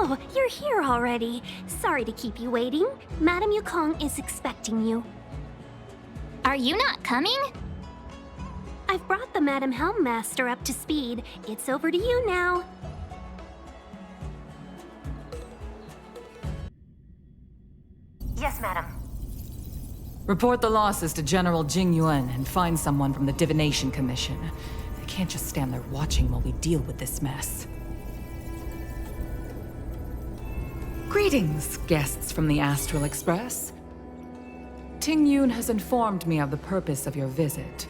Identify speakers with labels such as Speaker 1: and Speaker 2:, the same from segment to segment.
Speaker 1: Oh, you're here already. Sorry to keep you waiting. Madame Yukong is expecting you.
Speaker 2: Are you not coming?
Speaker 1: I've brought the Madame Helmmaster up to speed. It's over to you now.
Speaker 3: Yes, madam.
Speaker 4: Report the losses to General Jing Yuan and find someone from the Divination Commission. I can't just stand there watching while we deal with this mess. Greetings, guests from the Astral Express. Ting Yun has informed me of the purpose of your visit.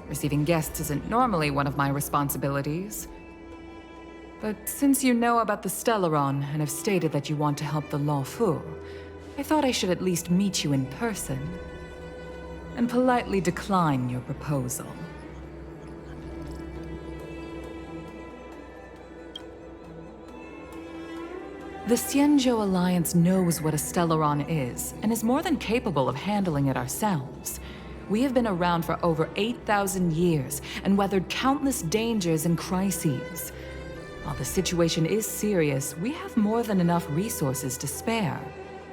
Speaker 4: Receiving guests isn't normally one of my responsibilities. But since you know about the Stellaron and have stated that you want to help the Law Fu, I thought I should at least meet you in person and politely decline your proposal. The Xianzhou Alliance knows what a Stellaron is, and is more than capable of handling it ourselves. We have been around for over 8,000 years, and weathered countless dangers and crises. While the situation is serious, we have more than enough resources to spare.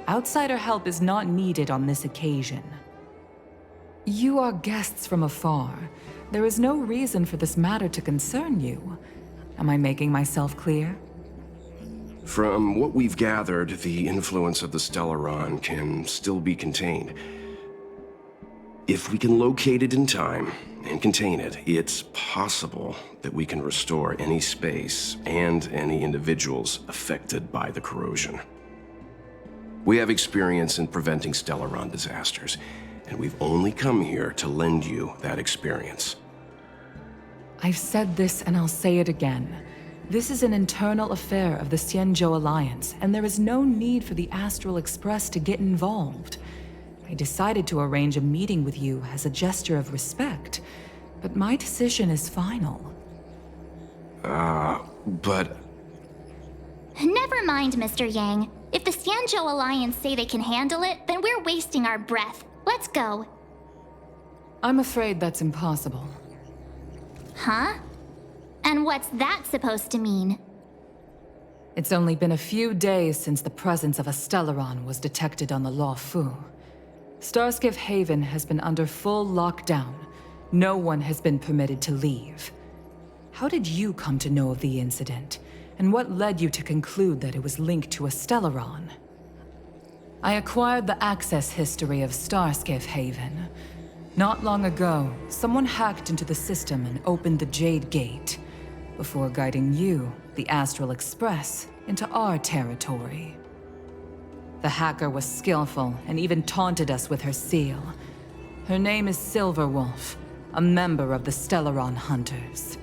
Speaker 4: Outsider help is not needed on this occasion. You are guests from afar. There is no reason for this matter to concern you. Am I making myself clear?
Speaker 5: From what we've gathered, the influence of the Stellaron can still be contained. If we can locate it in time and contain it, it's possible that we can restore any space and any individuals affected by the corrosion. We have experience in preventing Stellaron disasters, and we've only come here to lend you that experience.
Speaker 4: I've said this and I'll say it again. This is an internal affair of the Xianzhou Alliance, and there is no need for the Astral Express to get involved. I decided to arrange a meeting with you as a gesture of respect, but my decision is final.
Speaker 5: But...
Speaker 2: Never mind, Mr. Yang. If the Xianzhou Alliance say they can handle it, then we're wasting our breath. Let's go.
Speaker 4: I'm afraid that's impossible.
Speaker 2: Huh? And what's that supposed to mean?
Speaker 4: It's only been a few days since the presence of a Stellaron was detected on the Law Fu. Starskiff Haven has been under full lockdown. No one has been permitted to leave. How did you come to know of the incident? And what led you to conclude that it was linked to a Stellaron? I acquired the access history of Starskiff Haven. Not long ago, someone hacked into the system and opened the Jade Gate, before guiding you, the Astral Express, into our territory. The hacker was skillful and even taunted us with her seal. Her name is Silverwolf, a member of the Stellaron Hunters.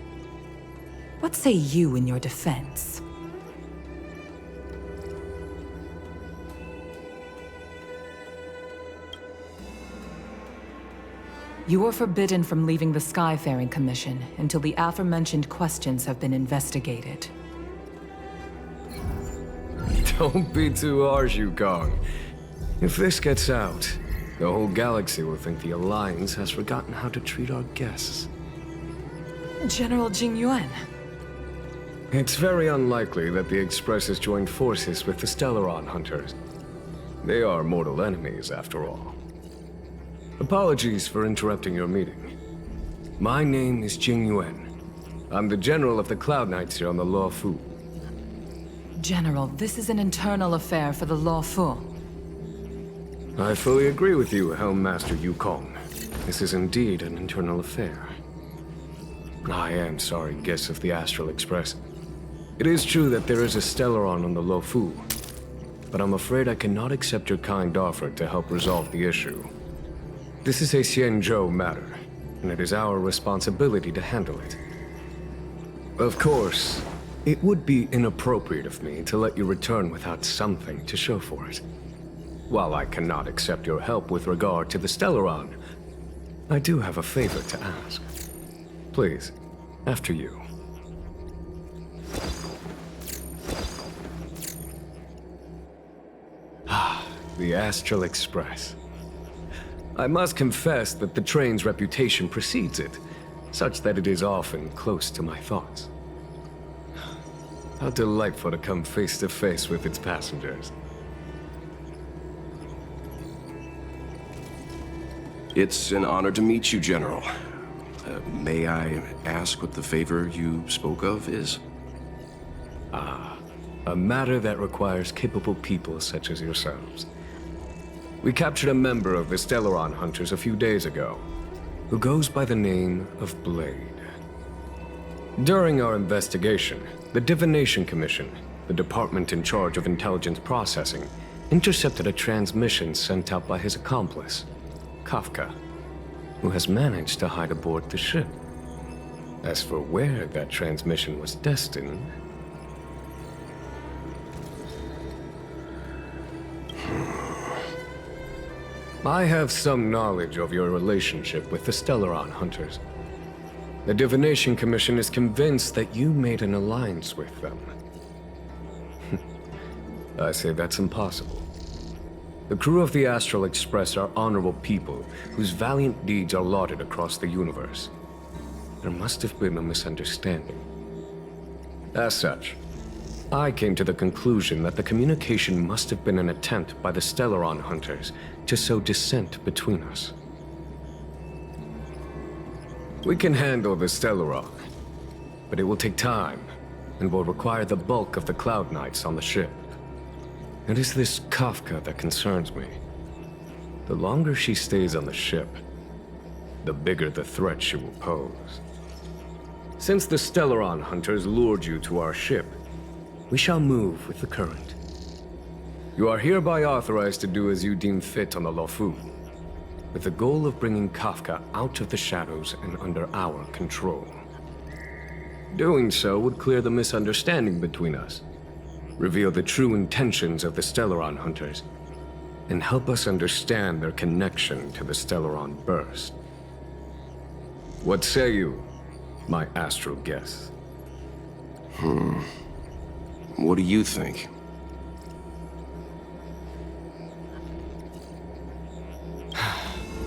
Speaker 4: What say you in your defense? You are forbidden from leaving the Skyfaring Commission until the aforementioned questions have been investigated.
Speaker 6: Don't be too harsh, Yukong. If this gets out, the whole galaxy will think the Alliance has forgotten how to treat our guests.
Speaker 4: General Jing Yuan.
Speaker 6: It's very unlikely that the Express has joined forces with the Stellaron Hunters. They are mortal enemies, after all. Apologies for interrupting your meeting. My name is Jing Yuan. I'm the General of the Cloud Knights here on the Law Fu.
Speaker 4: General, this is an internal affair for the Law Fu.
Speaker 6: I fully agree with you, Helmmaster Yukong. This is indeed an internal affair. I am sorry, guests of the Astral Express. It is true that there is a Stellaron on the Law Fu, but I'm afraid I cannot accept your kind offer to help resolve the issue. This is a Xianzhou matter, and it is our responsibility to handle it. Of course, it would be inappropriate of me to let you return without something to show for it. While I cannot accept your help with regard to the Stellaron, I do have a favor to ask. Please, after you. The Astral Express. I must confess that the train's reputation precedes it, such that it is often close to my thoughts. How delightful to come face to face with its passengers.
Speaker 5: It's an honor to meet you, General. May I ask what the favor you spoke of is?
Speaker 6: A matter that requires capable people such as yourselves. We captured a member of the Stellaron Hunters a few days ago, who goes by the name of Blade. During our investigation, the Divination Commission, the department in charge of intelligence processing, intercepted a transmission sent out by his accomplice, Kafka, who has managed to hide aboard the ship. As for where that transmission was destined... I have some knowledge of your relationship with the Stellaron Hunters. The Divination Commission is convinced that you made an alliance with them. I say that's impossible. The crew of the Astral Express are honorable people whose valiant deeds are lauded across the universe. There must have been a misunderstanding. As such, I came to the conclusion that the communication must have been an attempt by the Stellaron Hunters to sow dissent between us. We can handle the Stellaron, but it will take time and will require the bulk of the Cloud Knights on the ship. It is this Kafka that concerns me. The longer she stays on the ship, the bigger the threat she will pose. Since the Stellaron Hunters lured you to our ship, we shall move with the current. You are hereby authorized to do as you deem fit on the Luofu, with the goal of bringing Kafka out of the shadows and under our control. Doing so would clear the misunderstanding between us, reveal the true intentions of the Stellaron Hunters, and help us understand their connection to the Stellaron Burst. What say you, my astral guest?
Speaker 5: What do you think?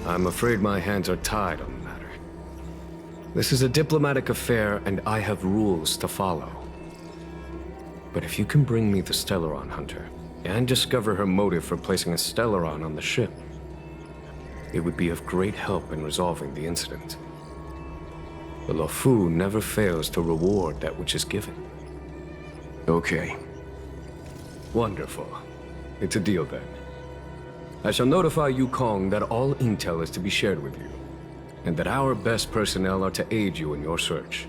Speaker 6: I'm afraid my hands are tied on the matter. This is a diplomatic affair, and I have rules to follow. But if you can bring me the Stellaron Hunter, and discover her motive for placing a Stellaron on the ship, it would be of great help in resolving the incident. The Luofu never fails to reward that which is given.
Speaker 5: Okay.
Speaker 6: Wonderful. It's a deal then. I shall notify Yukong that all intel is to be shared with you, and that our best personnel are to aid you in your search.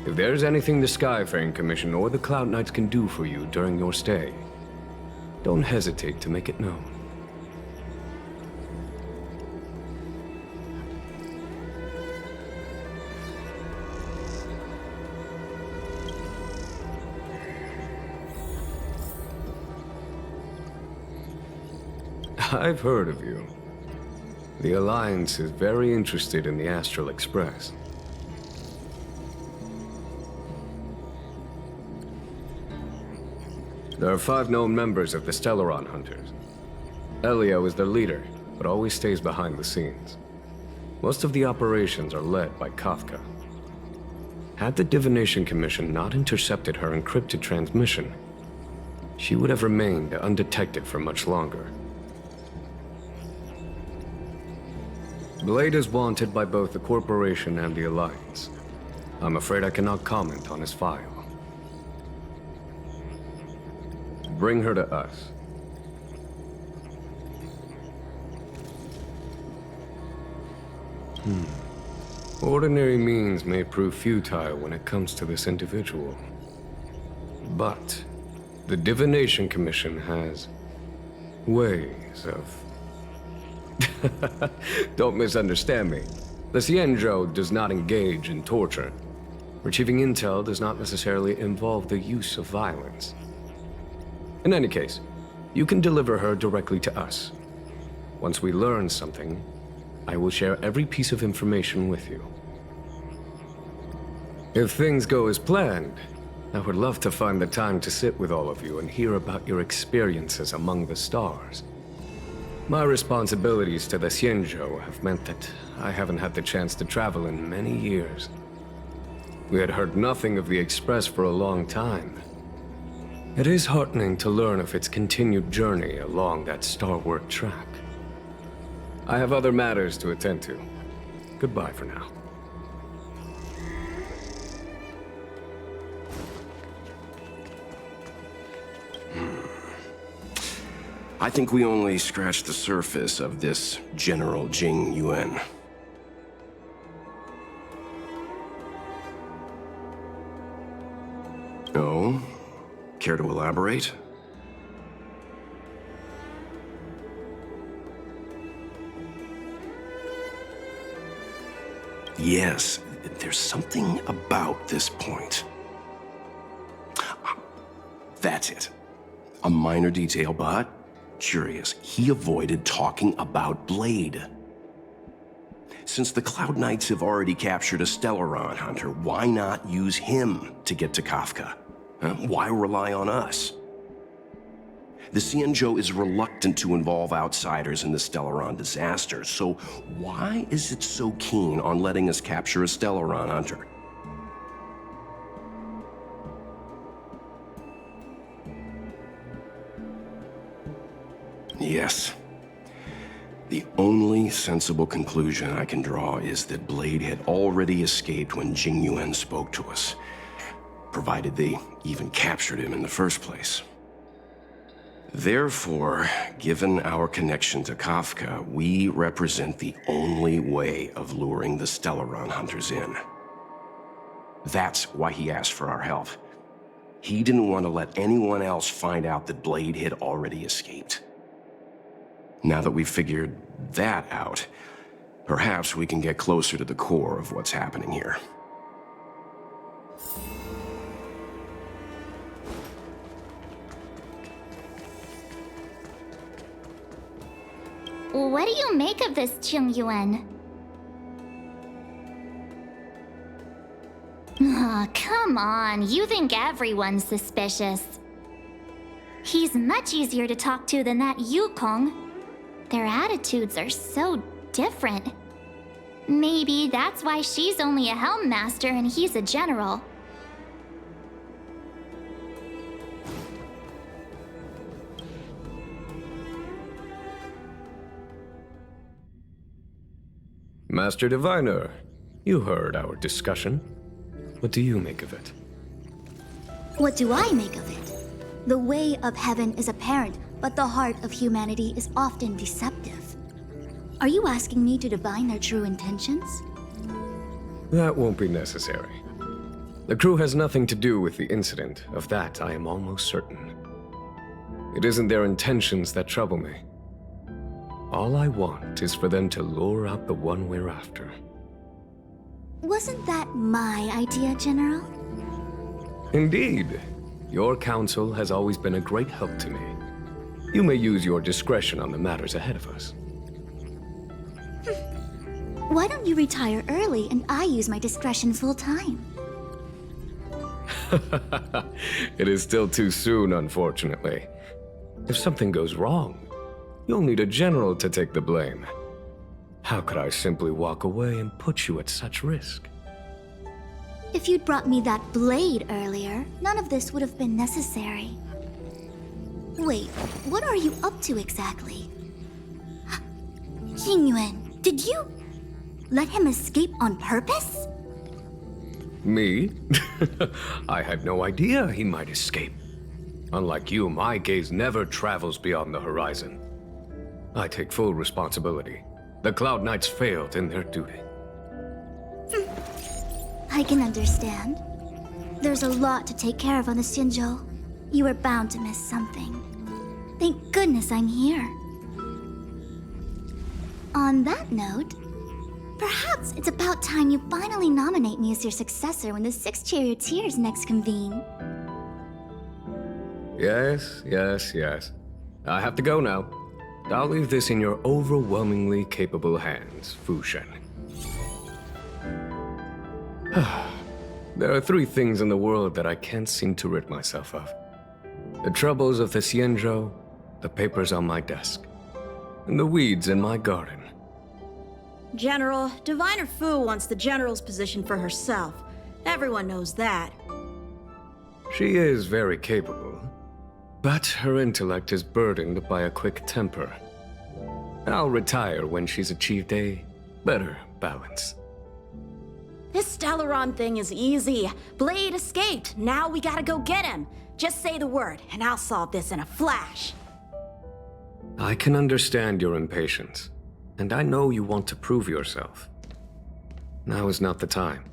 Speaker 6: If there's anything the Skyfaring Commission or the Cloud Knights can do for you during your stay, don't hesitate to make it known. I've heard of you. The Alliance is very interested in the Astral Express. There are 5 known members of the Stellaron Hunters. Elio is their leader, but always stays behind the scenes. Most of the operations are led by Kafka. Had the Divination Commission not intercepted her encrypted transmission, she would have remained undetected for much longer. Blade is wanted by both the Corporation and the Alliance. I'm afraid I cannot comment on his file. Bring her to us. Ordinary means may prove futile when it comes to this individual. But the Divination Commission has ways of... Don't misunderstand me. The Xianzhou does not engage in torture. Retrieving intel does not necessarily involve the use of violence. In any case, you can deliver her directly to us. Once we learn something, I will share every piece of information with you. If things go as planned, I would love to find the time to sit with all of you and hear about your experiences among the stars. My responsibilities to the Xianzhou have meant that I haven't had the chance to travel in many years. We had heard nothing of the Express for a long time. It is heartening to learn of its continued journey along that stalwart track. I have other matters to attend to. Goodbye for now.
Speaker 5: I think we only scratched the surface of this General Jing Yuan. Oh? Care to elaborate? Yes, there's something about this point. That's it. A minor detail, but curious. He avoided talking about Blade. Since the Cloud Knights have already captured a Stellaron hunter, why not use him to get to Kafka? Huh? Why rely on us? The Xianzhou is reluctant to involve outsiders in the Stellaron disaster, so why is it so keen on letting us capture a Stellaron hunter? Yes. The only sensible conclusion I can draw is that Blade had already escaped when Jing Yuan spoke to us, provided they even captured him in the first place. Therefore, given our connection to Kafka, we represent the only way of luring the Stellaron hunters in. That's why he asked for our help. He didn't want to let anyone else find out that Blade had already escaped. Now that we've figured that out, perhaps we can get closer to the core of what's happening here.
Speaker 2: What do you make of this, Jing Yuan? Oh, come on. You think everyone's suspicious. He's much easier to talk to than that Yukong. Their attitudes are so different. Maybe that's why she's only a Helm Master and he's a general.
Speaker 6: Master Diviner, you heard our discussion. What do you make of it?
Speaker 7: What do I make of it? The way of heaven is apparent, but the heart of humanity is often deceptive. Are you asking me to divine their true intentions?
Speaker 6: That won't be necessary. The crew has nothing to do with the incident. Of that, I am almost certain. It isn't their intentions that trouble me. All I want is for them to lure out the one we're after.
Speaker 7: Wasn't that my idea, General?
Speaker 6: Indeed. Your counsel has always been a great help to me. You may use your discretion on the matters ahead of us.
Speaker 7: Why don't you retire early and I use my discretion full time?
Speaker 6: It is still too soon, unfortunately. If something goes wrong, you'll need a general to take the blame. How could I simply walk away and put you at such risk?
Speaker 7: If you'd brought me that blade earlier, none of this would have been necessary. Wait, what are you up to exactly? Xingyuan, did you let him escape on purpose?
Speaker 6: Me? I had no idea he might escape. Unlike you, my gaze never travels beyond the horizon. I take full responsibility. The Cloud Knights failed in their duty.
Speaker 7: I can understand. There's a lot to take care of on the Xinzhou. You were bound to miss something. Thank goodness I'm here. On that note, perhaps it's about time you finally nominate me as your successor when the Six Charioteers next convene.
Speaker 6: Yes. I have to go now. I'll leave this in your overwhelmingly capable hands, Fu Shen. There are three things in the world that I can't seem to rid myself of. The troubles of the Xianzhou, the papers on my desk, and the weeds in my garden.
Speaker 8: General, Diviner Fu wants the General's position for herself. Everyone knows that.
Speaker 6: She is very capable, but her intellect is burdened by a quick temper. I'll retire when she's achieved a better balance.
Speaker 8: This Stellaron thing is easy. Blade escaped. Now we gotta go get him. Just say the word, and I'll solve this in a flash.
Speaker 6: I can understand your impatience, and I know you want to prove yourself. Now is not the time.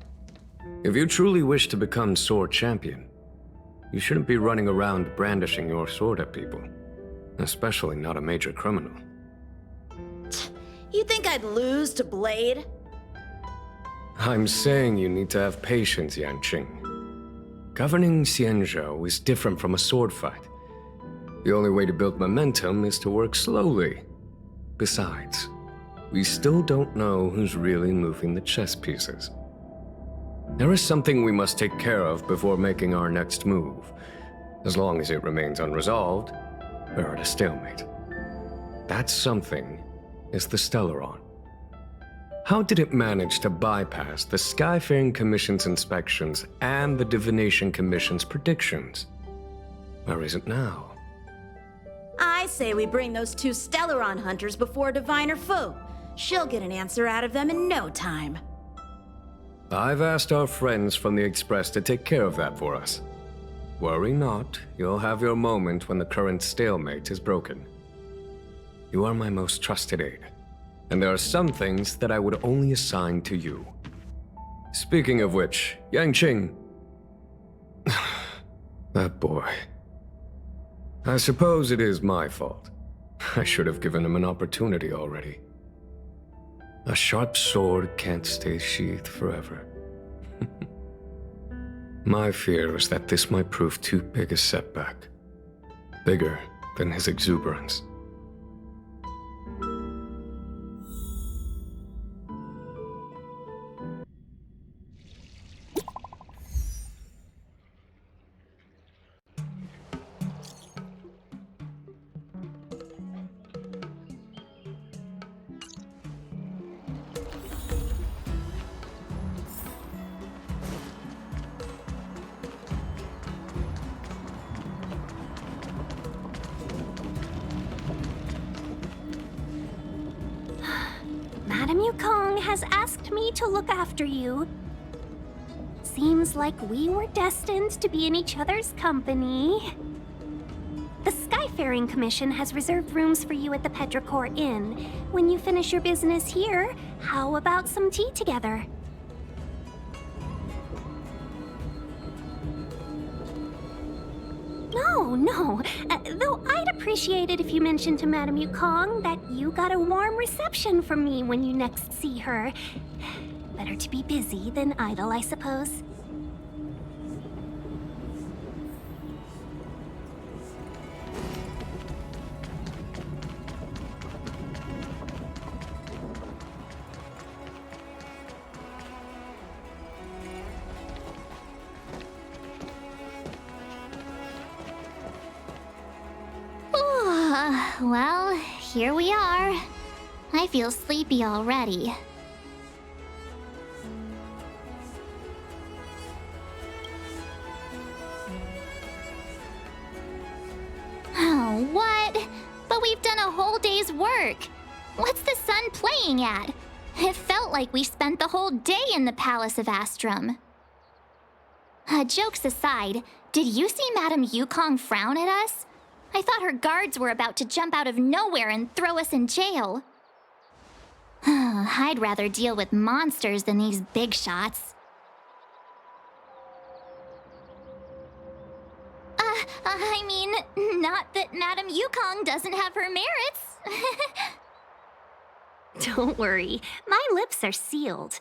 Speaker 6: If you truly wish to become sword champion, you shouldn't be running around brandishing your sword at people, especially not a major criminal.
Speaker 8: You think I'd lose to Blade?
Speaker 6: I'm saying you need to have patience, Yanqing. Governing Xianzhou is different from a sword fight. The only way to build momentum is to work slowly. Besides, we still don't know who's really moving the chess pieces. There is something we must take care of before making our next move. As long as it remains unresolved, we're at a stalemate. That something is the Stellaron. How did it manage to bypass the Skyfaring Commission's inspections and the Divination Commission's predictions? Where is it now?
Speaker 8: I say we bring those two Stellaron hunters before Diviner Fu. She'll get an answer out of them in no time.
Speaker 6: I've asked our friends from the Express to take care of that for us. Worry not, you'll have your moment when the current stalemate is broken. You are my most trusted aide, and there are some things that I would only assign to you. Speaking of which, Yanqing... that boy. I suppose it is my fault. I should have given him an opportunity already. A sharp sword can't stay sheathed forever. My fear is that this might prove too big a setback. Bigger than his exuberance.
Speaker 1: Madame Yukong has asked me to look after you. Seems like we were destined to be in each other's company. The Skyfaring Commission has reserved rooms for you at the Petrichor Inn. When you finish your business here, how about some tea together? No. Though I'd appreciate it if you mentioned to Madame Yukong that you got a warm reception from me when you next see her. Better to be busy than idle, I suppose.
Speaker 2: Well, here we are. I feel sleepy already. Oh, what? But we've done a whole day's work. What's the sun playing at? It felt like we spent the whole day in the Palace of Astrum. Jokes aside, did you see Madame Yukong frown at us? I thought her guards were about to jump out of nowhere and throw us in jail. I'd rather deal with monsters than these big shots. I mean, not that Madame Yukong doesn't have her merits.
Speaker 1: Don't worry, my lips are sealed.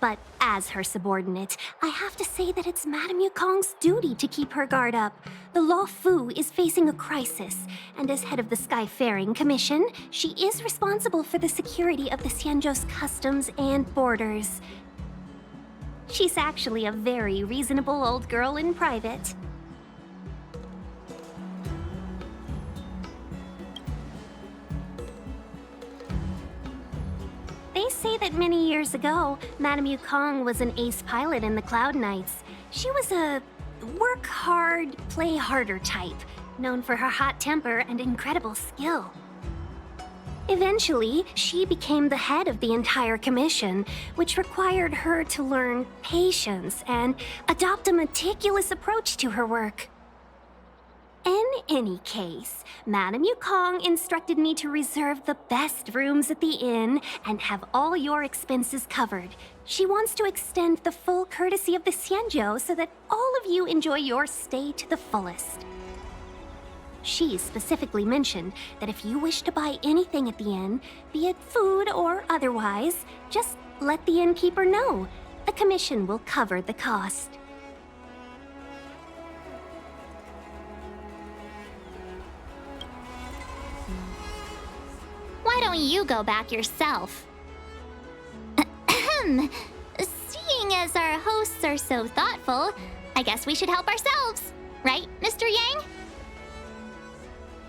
Speaker 1: But as her subordinate, I have to say that it's Madame Yukong's duty to keep her guard up. The Law Fu is facing a crisis, and as head of the Skyfaring Commission, she is responsible for the security of the Xianzhou's customs and borders. She's actually a very reasonable old girl in private. They say that many years ago, Madame Yukong was an ace pilot in the Cloud Knights. She was a work hard, play harder type, known for her hot temper and incredible skill. Eventually, she became the head of the entire commission, which required her to learn patience and adopt a meticulous approach to her work. In any case, Madame Yukong instructed me to reserve the best rooms at the inn and have all your expenses covered. She wants to extend the full courtesy of the Xianzhou so that all of you enjoy your stay to the fullest. She specifically mentioned that if you wish to buy anything at the inn, be it food or otherwise, just let the innkeeper know. The commission will cover the cost.
Speaker 2: Why don't you go back yourself? Ahem. Seeing as our hosts are so thoughtful, I guess we should help ourselves. Right, Mr. Yang?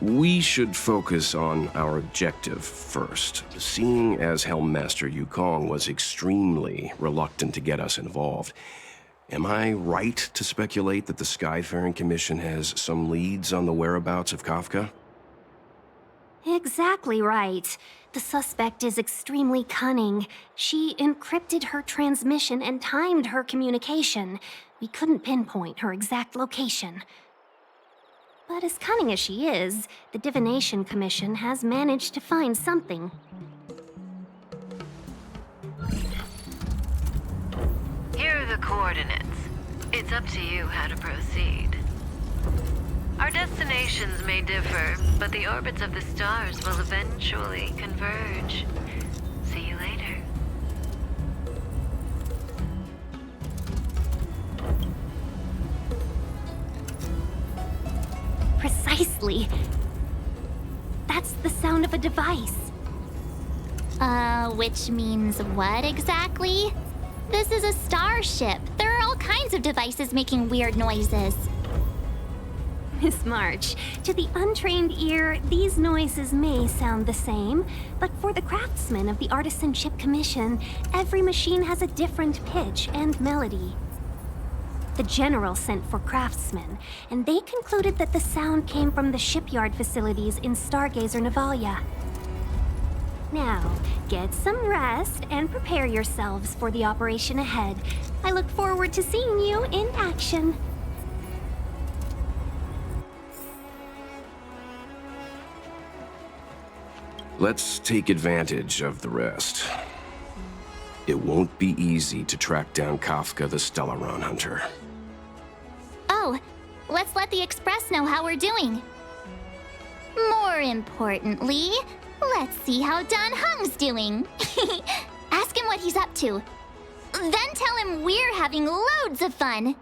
Speaker 5: We should focus on our objective first. Seeing as Helmmaster Yukong was extremely reluctant to get us involved, am I right to speculate that the Skyfaring Commission has some leads on the whereabouts of Kafka?
Speaker 1: Exactly right. The suspect is extremely cunning. She encrypted her transmission and timed her communication. We couldn't pinpoint her exact location. But as cunning as she is, the Divination Commission has managed to find something.
Speaker 3: Here are the coordinates. It's up to you how to proceed. Our destinations may differ, but the orbits of the stars will eventually converge. See you later.
Speaker 1: Precisely. That's the sound of a device.
Speaker 2: Which means what exactly? This is a starship. There are all kinds of devices making weird noises.
Speaker 1: Miss March, to the untrained ear, these noises may sound the same, but for the craftsmen of the Artisanship Commission, every machine has a different pitch and melody. The General sent for craftsmen, and they concluded that the sound came from the shipyard facilities in Stargazer Navalia. Now, get some rest and prepare yourselves for the operation ahead. I look forward to seeing you in action.
Speaker 5: Let's take advantage of the rest. It won't be easy to track down Kafka the Stellaron Hunter.
Speaker 2: Oh, let's let the Express know how we're doing. More importantly, let's see how Dan Heng's doing. Ask him what he's up to. Then tell him we're having loads of fun.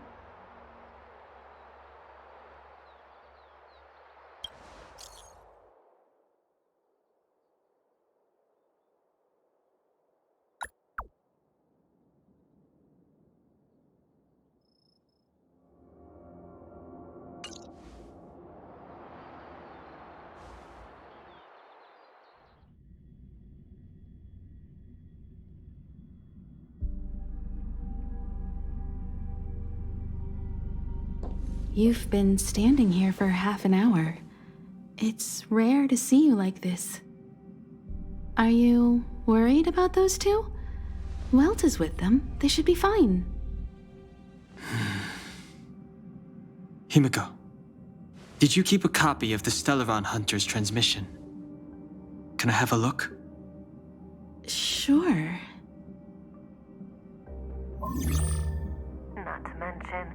Speaker 9: You've been standing here for half an hour. It's rare to see you like this. Are you worried about those two? Welt is with them. They should be fine.
Speaker 10: Himiko, did you keep a copy of the Stellaron Hunter's transmission? Can I have a look?
Speaker 9: Sure.
Speaker 3: Not to mention,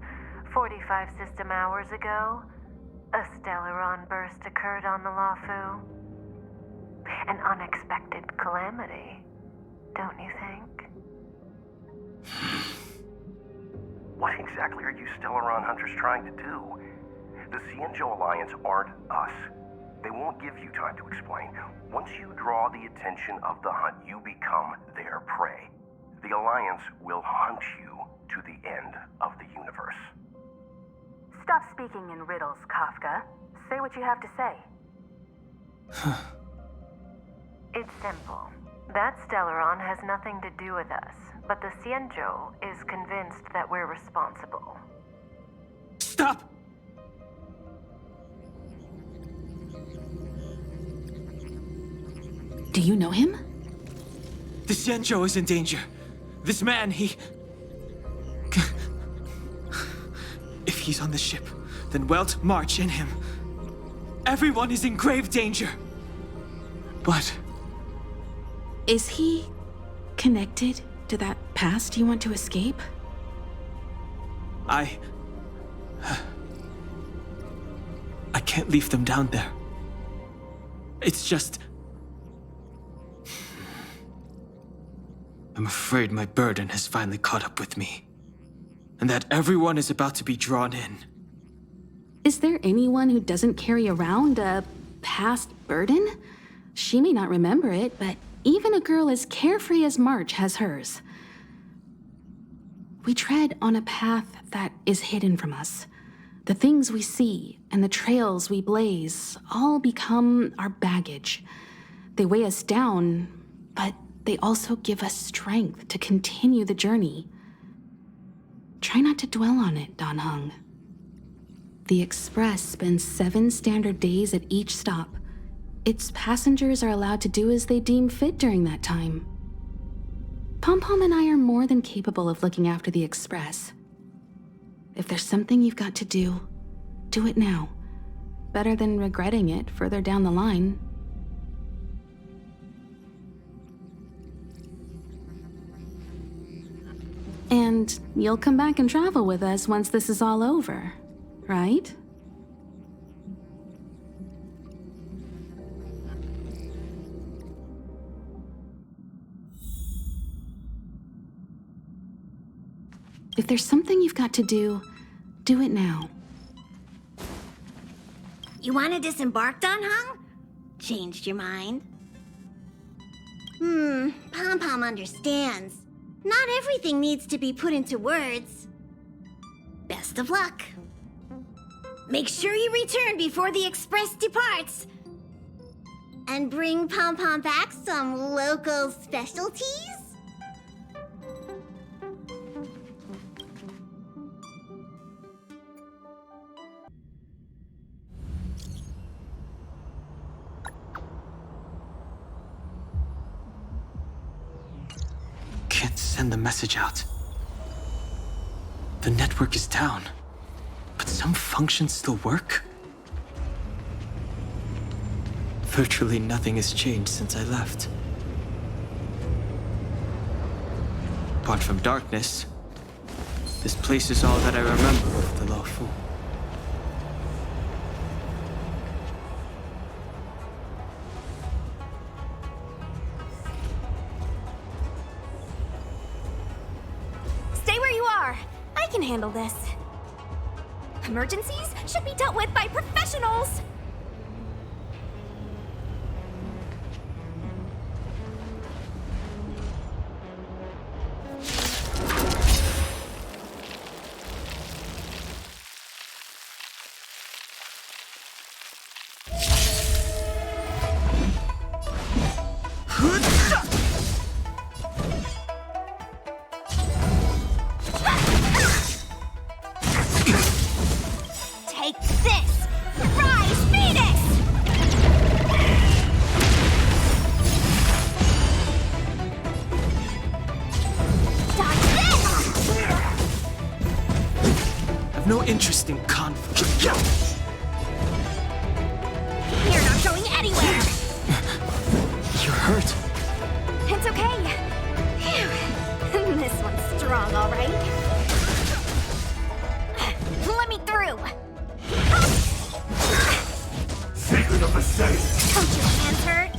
Speaker 3: 45 system hours ago, a Stellaron burst occurred on the Luofu. An unexpected calamity, don't you think?
Speaker 11: What exactly are you Stellaron Hunters trying to do? The Xianzhou Alliance aren't us. They won't give you time to explain. Once you draw the attention of the hunt, you become their prey. The Alliance will hunt you to the end of the universe.
Speaker 3: Stop speaking in riddles, Kafka. Say what you have to say. It's simple. That Stellaron has nothing to do with us, but the Xianzhou is convinced that we're responsible.
Speaker 10: Stop!
Speaker 9: Do you know him?
Speaker 10: The Xianzhou is in danger. This man, he... If he's on the ship, then Welt, March, and him. Everyone is in grave danger. But...
Speaker 9: Is he connected to that past you want to escape?
Speaker 10: I can't leave them down there. It's just... I'm afraid my burden has finally caught up with me. And that everyone is about to be drawn in.
Speaker 9: Is there anyone who doesn't carry around a past burden? She may not remember it, but even a girl as carefree as March has hers. We tread on a path that is hidden from us. The things we see and the trails we blaze all become our baggage. They weigh us down, but they also give us strength to continue the journey. Try not to dwell on it, Dan Heng. The Express spends 7 standard days at each stop. Its passengers are allowed to do as they deem fit during that time. Pom-Pom and I are more than capable of looking after the Express. If there's something you've got to do, do it now. Better than regretting it further down the line. And you'll come back and travel with us once this is all over, right? If there's something you've got to do, do it now.
Speaker 12: You want to disembark, Dan Heng? Changed your mind? Pom-Pom understands. Not everything needs to be put into words. Best of luck. Make sure you return before the Express departs. And bring Pom-Pom back some local specialties?
Speaker 10: Can't send the message out. The network is down, but some functions still work. Virtually nothing has changed since I left. Apart from darkness, this place is all that I remember of the Luofu.
Speaker 1: Stay where you are. I can handle this. Emergencies should be dealt with by professionals. Take this! Rise, Phoenix! Dodge this!
Speaker 10: I've no interest in conflict.
Speaker 1: You're not going anywhere!
Speaker 10: You're hurt.
Speaker 1: It's okay. Phew. This one's strong, all right. Let me through.
Speaker 11: Secret of the safe!
Speaker 1: Don't your hands hurt?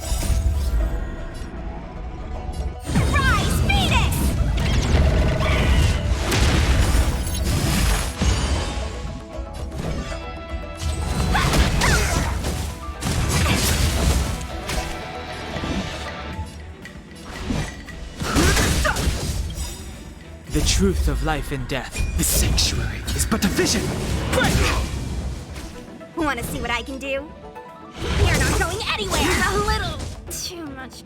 Speaker 1: Rise, Phoenix!
Speaker 10: The truth of life and death. The sanctuary is but a vision. Break!
Speaker 1: Want to see what I can do? You're not going anywhere! A little too much.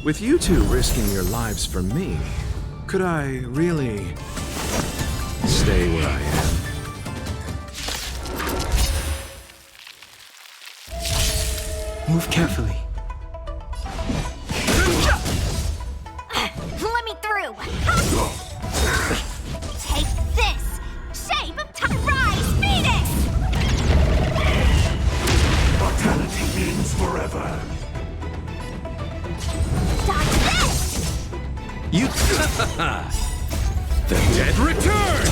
Speaker 6: With you two risking your lives for me, could I really stay where I am?
Speaker 10: Move carefully.
Speaker 1: Let me through! Take this! Shape to rise, Phoenix!
Speaker 11: Mortality means forever.
Speaker 1: Dodge this!
Speaker 6: You... The dead return!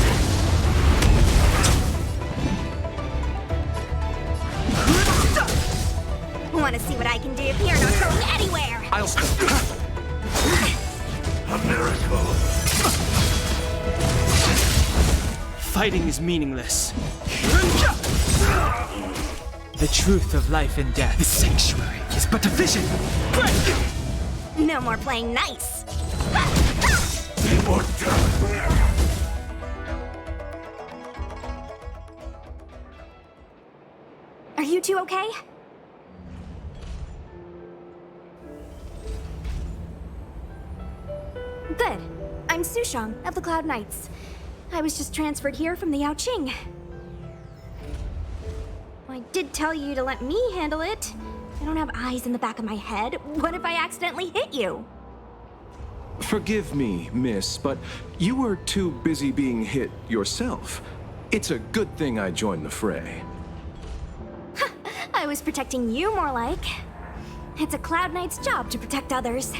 Speaker 1: Want to see what I can do if you're not going anywhere?
Speaker 6: I'll stop.
Speaker 11: A miracle.
Speaker 10: Fighting is meaningless. The truth of life and death. The sanctuary is but a vision.
Speaker 1: No more playing nice. Are you two okay? Good. I'm Sushang of the Cloud Knights. I was just transferred here from the Yaoqing. I did tell you to let me handle it. I don't have eyes in the back of my head. What if I accidentally hit you?
Speaker 13: Forgive me, miss, but you were too busy being hit yourself. It's a good thing I joined the fray.
Speaker 1: I was protecting you more like. It's a Cloud Knight's job to protect others.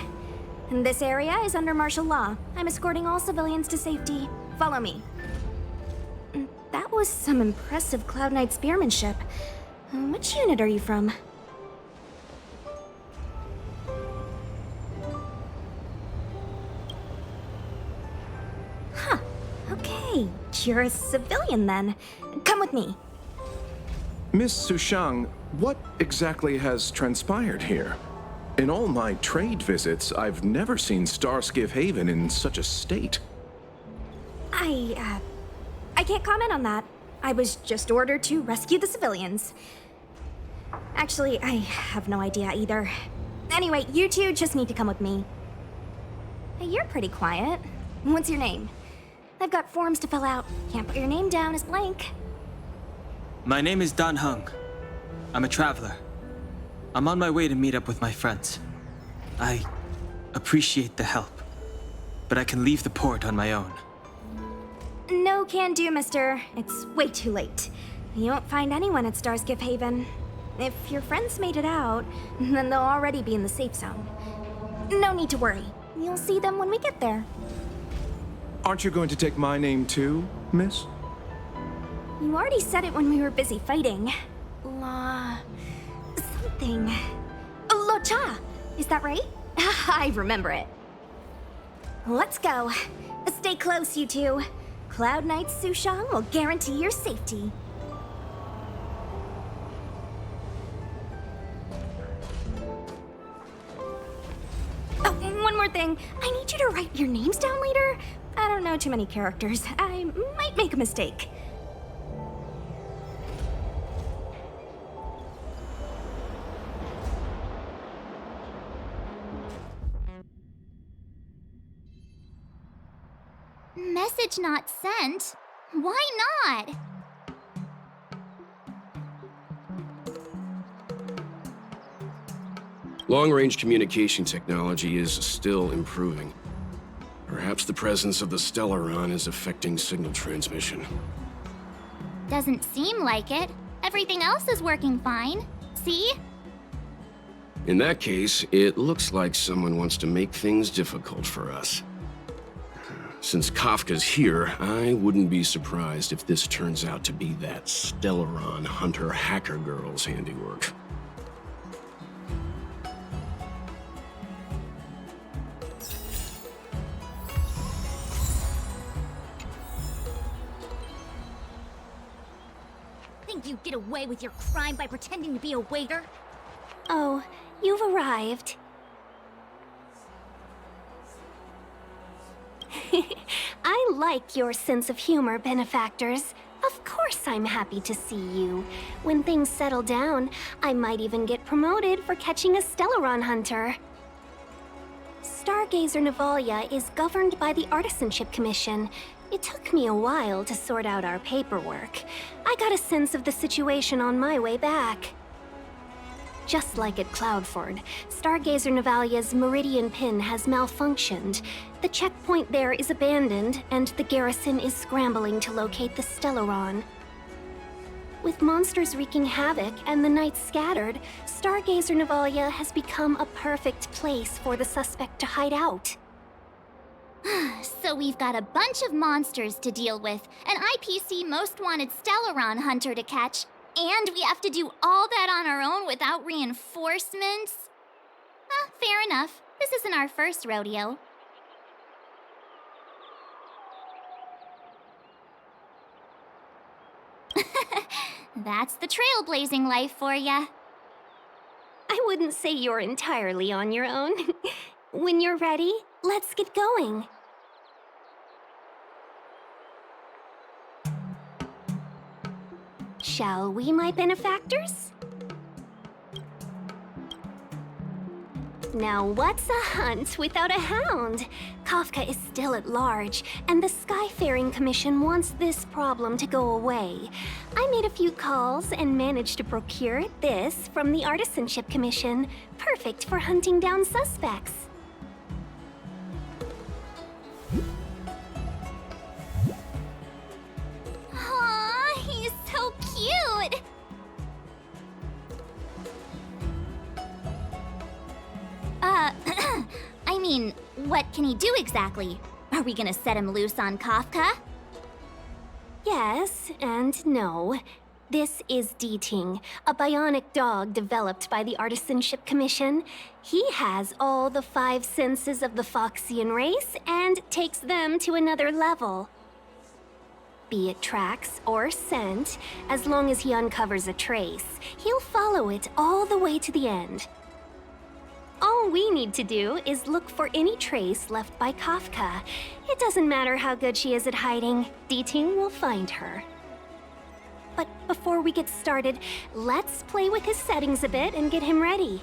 Speaker 1: And this area is under martial law. I'm escorting all civilians to safety. Follow me. That was some impressive Cloud Knight spearmanship. Which unit are you from? Huh. Okay. You're a civilian then. Come with me.
Speaker 13: Miss Sushang, what exactly has transpired here? In all my trade visits, I've never seen Starskiff Haven in such a state.
Speaker 1: I can't comment on that. I was just ordered to rescue the civilians. Actually, I have no idea either. Anyway, you two just need to come with me. Hey, you're pretty quiet. What's your name? I've got forms to fill out. Can't put your name down as blank.
Speaker 10: My name is Dan Hung. I'm a traveler. I'm on my way to meet up with my friends. I appreciate the help, but I can leave the port on my own.
Speaker 1: No can do, mister. It's way too late. You won't find anyone at Starskiff Haven. If your friends made it out, then they'll already be in the safe zone. No need to worry. You'll see them when we get there.
Speaker 13: Aren't you going to take my name too, miss?
Speaker 1: You already said it when we were busy fighting. Something. Lo Cha! Is that right? I remember it. Let's go. Stay close, you two. Cloud Knight Sushang will guarantee your safety. Oh, one more thing. I need you to write your names down later. I don't know too many characters. I might make a mistake.
Speaker 2: Message not sent? Why not?
Speaker 5: Long-range communication technology is still improving. Perhaps the presence of the Stellaron is affecting signal transmission.
Speaker 2: Doesn't seem like it. Everything else is working fine. See?
Speaker 5: In that case, it looks like someone wants to make things difficult for us. Since Kafka's here, I wouldn't be surprised if this turns out to be that Stellaron hunter hacker girl's handiwork.
Speaker 12: Think you get away with your crime by pretending to be a waiter?
Speaker 1: Oh, you've arrived. I like your sense of humor, benefactors. Of course I'm happy to see you. When things settle down, I might even get promoted for catching a Stellaron hunter. Stargazer Navalia is governed by the Artisanship Commission. It took me a while to sort out our paperwork. I got a sense of the situation on my way back. Just like at Cloudford, Stargazer Navalia's Meridian Pin has malfunctioned. The checkpoint there is abandoned, and the garrison is scrambling to locate the Stellaron. With monsters wreaking havoc and the night scattered, Stargazer Navalia has become a perfect place for the suspect to hide out.
Speaker 2: So we've got a bunch of monsters to deal with, an IPC Most Wanted Stellaron hunter to catch, and we have to do all that on our own without reinforcements? Fair enough. This isn't our first rodeo. That's the trailblazing life for ya.
Speaker 1: I wouldn't say you're entirely on your own. When you're ready, let's get going. Shall we, my benefactors? Now what's a hunt without a hound? Kafka is still at large, and the Skyfaring Commission wants this problem to go away. I made a few calls and managed to procure this from the Artisanship Commission. Perfect for hunting down suspects.
Speaker 2: Aw, he's so cute! I mean, what can he do exactly? Are we gonna set him loose on Kafka?
Speaker 1: Yes and no. This is D-Ting, a bionic dog developed by the Artisanship Commission. He has all the 5 senses of the Foxian race and takes them to another level. Be it tracks or scent, as long as he uncovers a trace, he'll follow it all the way to the end. All we need to do is look for any trace left by Kafka. It doesn't matter how good she is at hiding, D-Ting will find her. But before we get started, let's play with his settings a bit and get him ready.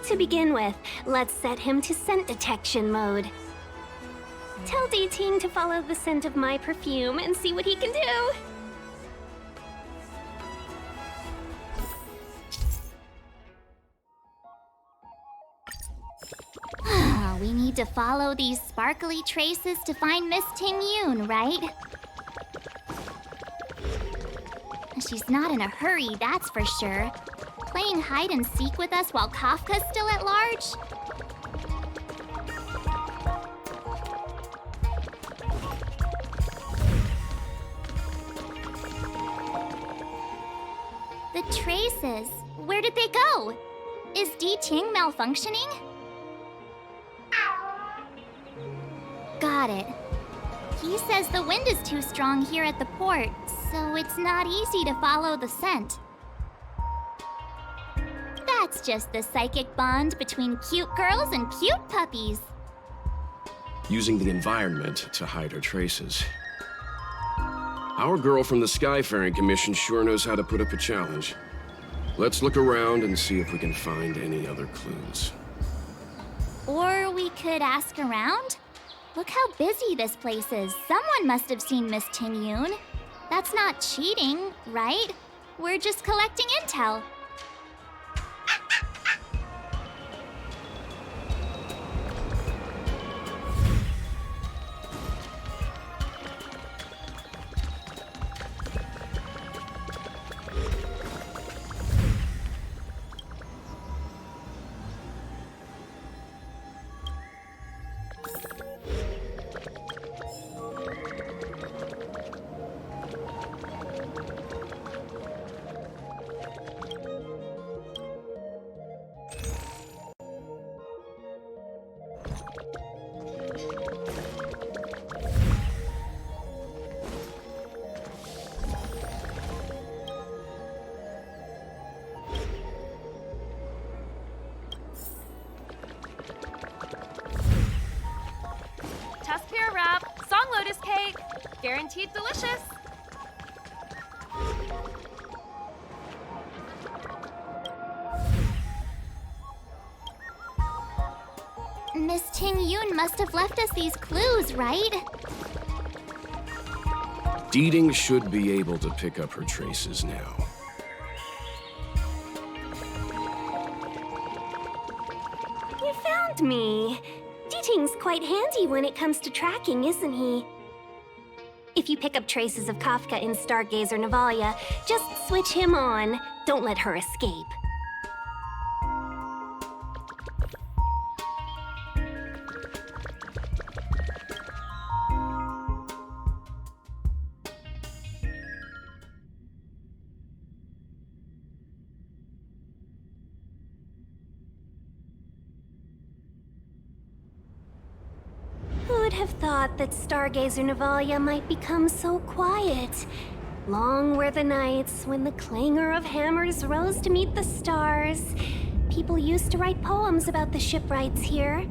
Speaker 1: To begin with, let's set him to scent detection mode. Tell D-Ting to follow the scent of my perfume and see what he can do.
Speaker 2: We need to follow these sparkly traces to find Miss Ting Yoon, right? She's not in a hurry, that's for sure. Playing hide and seek with us while Kafka's still at large? The traces, where did they go? Is D-Ting malfunctioning? Got it. He says the wind is too strong here at the port, so it's not easy to follow the scent. That's just the psychic bond between cute girls and cute puppies.
Speaker 5: Using the environment to hide her traces. Our girl from the Skyfaring Commission sure knows how to put up a challenge. Let's look around and see if we can find any other clues.
Speaker 2: Or we could ask around? Look how busy this place is. Someone must have seen Miss Ting Yoon. That's not cheating, right? We're just collecting intel.
Speaker 14: Guaranteed delicious.
Speaker 2: Miss Ting Yun must have left us these clues, right?
Speaker 5: Deeding should be able to pick up her traces now.
Speaker 1: You found me. Deeting's quite handy when it comes to tracking, isn't he? If you pick up traces of Kafka in Stargazer Navalia, just switch him on. Don't let her escape. Who'd have thought that Stargazer Navalia might become so quiet? Long were the nights when the clangor of hammers rose to meet the stars. People used to write poems about the shipwrights here.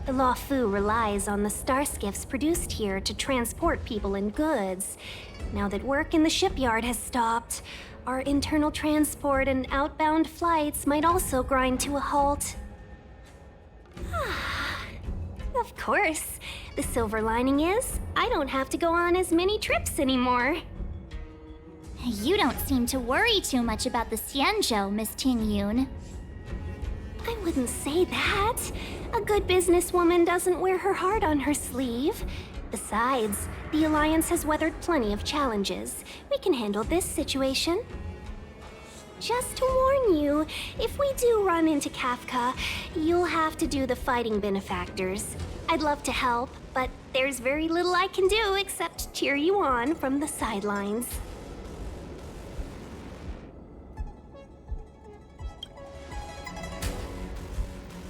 Speaker 1: The Law Fu relies on the starskiffs produced here to transport people and goods. Now that work in the shipyard has stopped, our internal transport and outbound flights might also grind to a halt. Of course. The silver lining is, I don't have to go on as many trips anymore.
Speaker 2: You don't seem to worry too much about the Xianzhou, Miss Ting Yun.
Speaker 1: I wouldn't say that. A good businesswoman doesn't wear her heart on her sleeve. Besides, the Alliance has weathered plenty of challenges. We can handle this situation. Just to warn you, if we do run into Kafka, you'll have to do the fighting benefactors. I'd love to help, but there's very little I can do except cheer you on from the sidelines.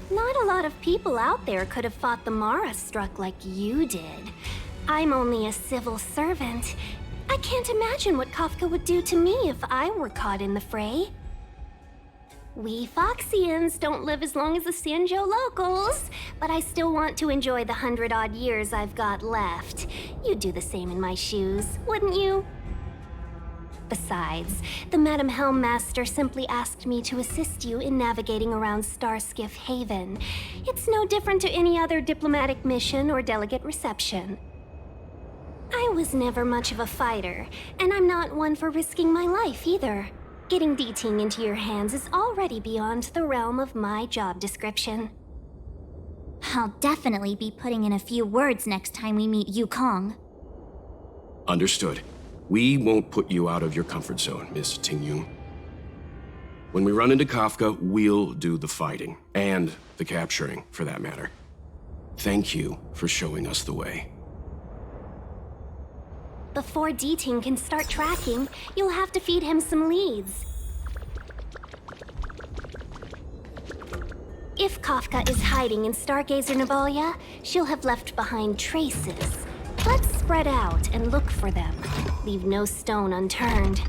Speaker 1: Not a lot of people out there could have fought the Mara struck like you did. I'm only a civil servant. I can't imagine what Kafka would do to me if I were caught in the fray. We Foxians don't live as long as the Xianzhou locals, but I still want to enjoy the 100-odd years I've got left. You'd do the same in my shoes, wouldn't you? Besides, the Madam Helmmaster simply asked me to assist you in navigating around Starskiff Haven. It's no different to any other diplomatic mission or delegate reception. I was never much of a fighter, and I'm not one for risking my life either. Getting Deeting into your hands is already beyond the realm of my job description.
Speaker 2: I'll definitely be putting in a few words next time we meet Yukong.
Speaker 5: Understood. We won't put you out of your comfort zone, Miss Ting Yun. When we run into Kafka, we'll do the fighting, and the capturing, for that matter. Thank you for showing us the way.
Speaker 1: Before Deeting can start tracking, you'll have to feed him some leads. If Kafka is hiding in Stargazer Navalia, she'll have left behind traces. Let's spread out and look for them. Leave no stone unturned.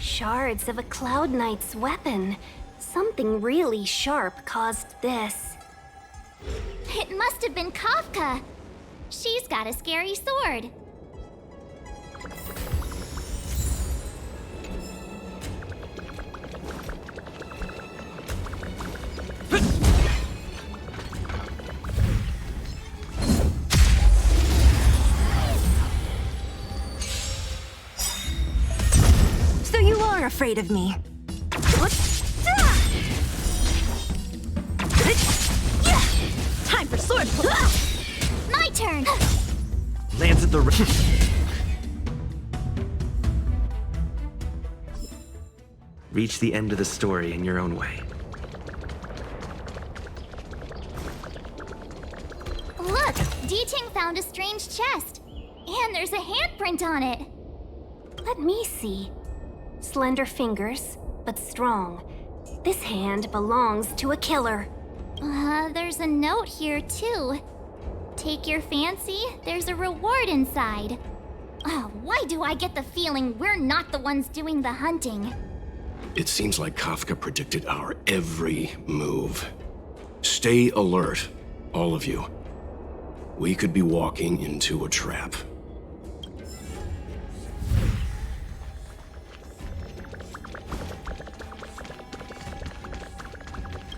Speaker 1: Shards of a Cloud Knight's weapon. Something really sharp caused this.
Speaker 2: It must have been Kafka. She's got a scary sword.
Speaker 12: Afraid of me.
Speaker 8: Time for sword pull.
Speaker 2: My turn.
Speaker 15: Lands at the Reach the end of the story in your own way.
Speaker 2: Look, Deeting found a strange chest. And there's a handprint on it.
Speaker 1: Let me see. Slender fingers, but strong. This hand belongs to a killer.
Speaker 2: There's a note here too. Take your fancy, there's a reward inside. Why do I get the feeling we're not the ones doing the hunting?
Speaker 5: It seems like Kafka predicted our every move. Stay alert, all of you. We could be walking into a trap.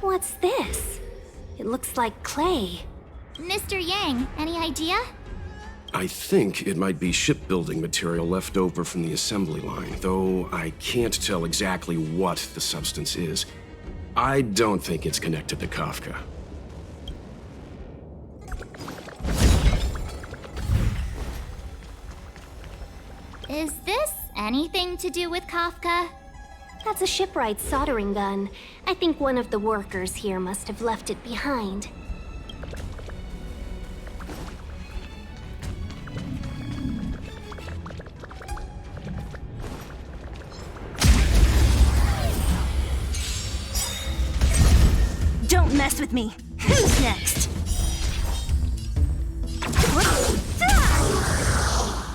Speaker 1: What's this? It looks like clay.
Speaker 2: Mr. Yang, any idea?
Speaker 5: I think it might be shipbuilding material left over from the assembly line, though I can't tell exactly what the substance is. I don't think it's connected to Kafka.
Speaker 2: Is this anything to do with Kafka?
Speaker 1: That's a shipwright soldering gun. I think one of the workers here must have left it behind.
Speaker 12: Don't mess with me. Who's next?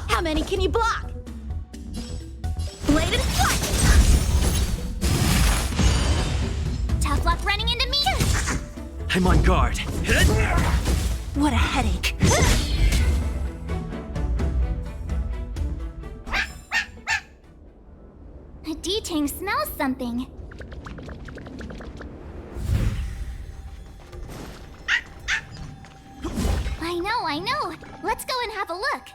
Speaker 8: How many can you block? Bladed flight!
Speaker 2: Tough luck running into me!
Speaker 15: I'm on guard.
Speaker 12: What a headache.
Speaker 2: D-Tang smells something. I know. Let's go and have a look.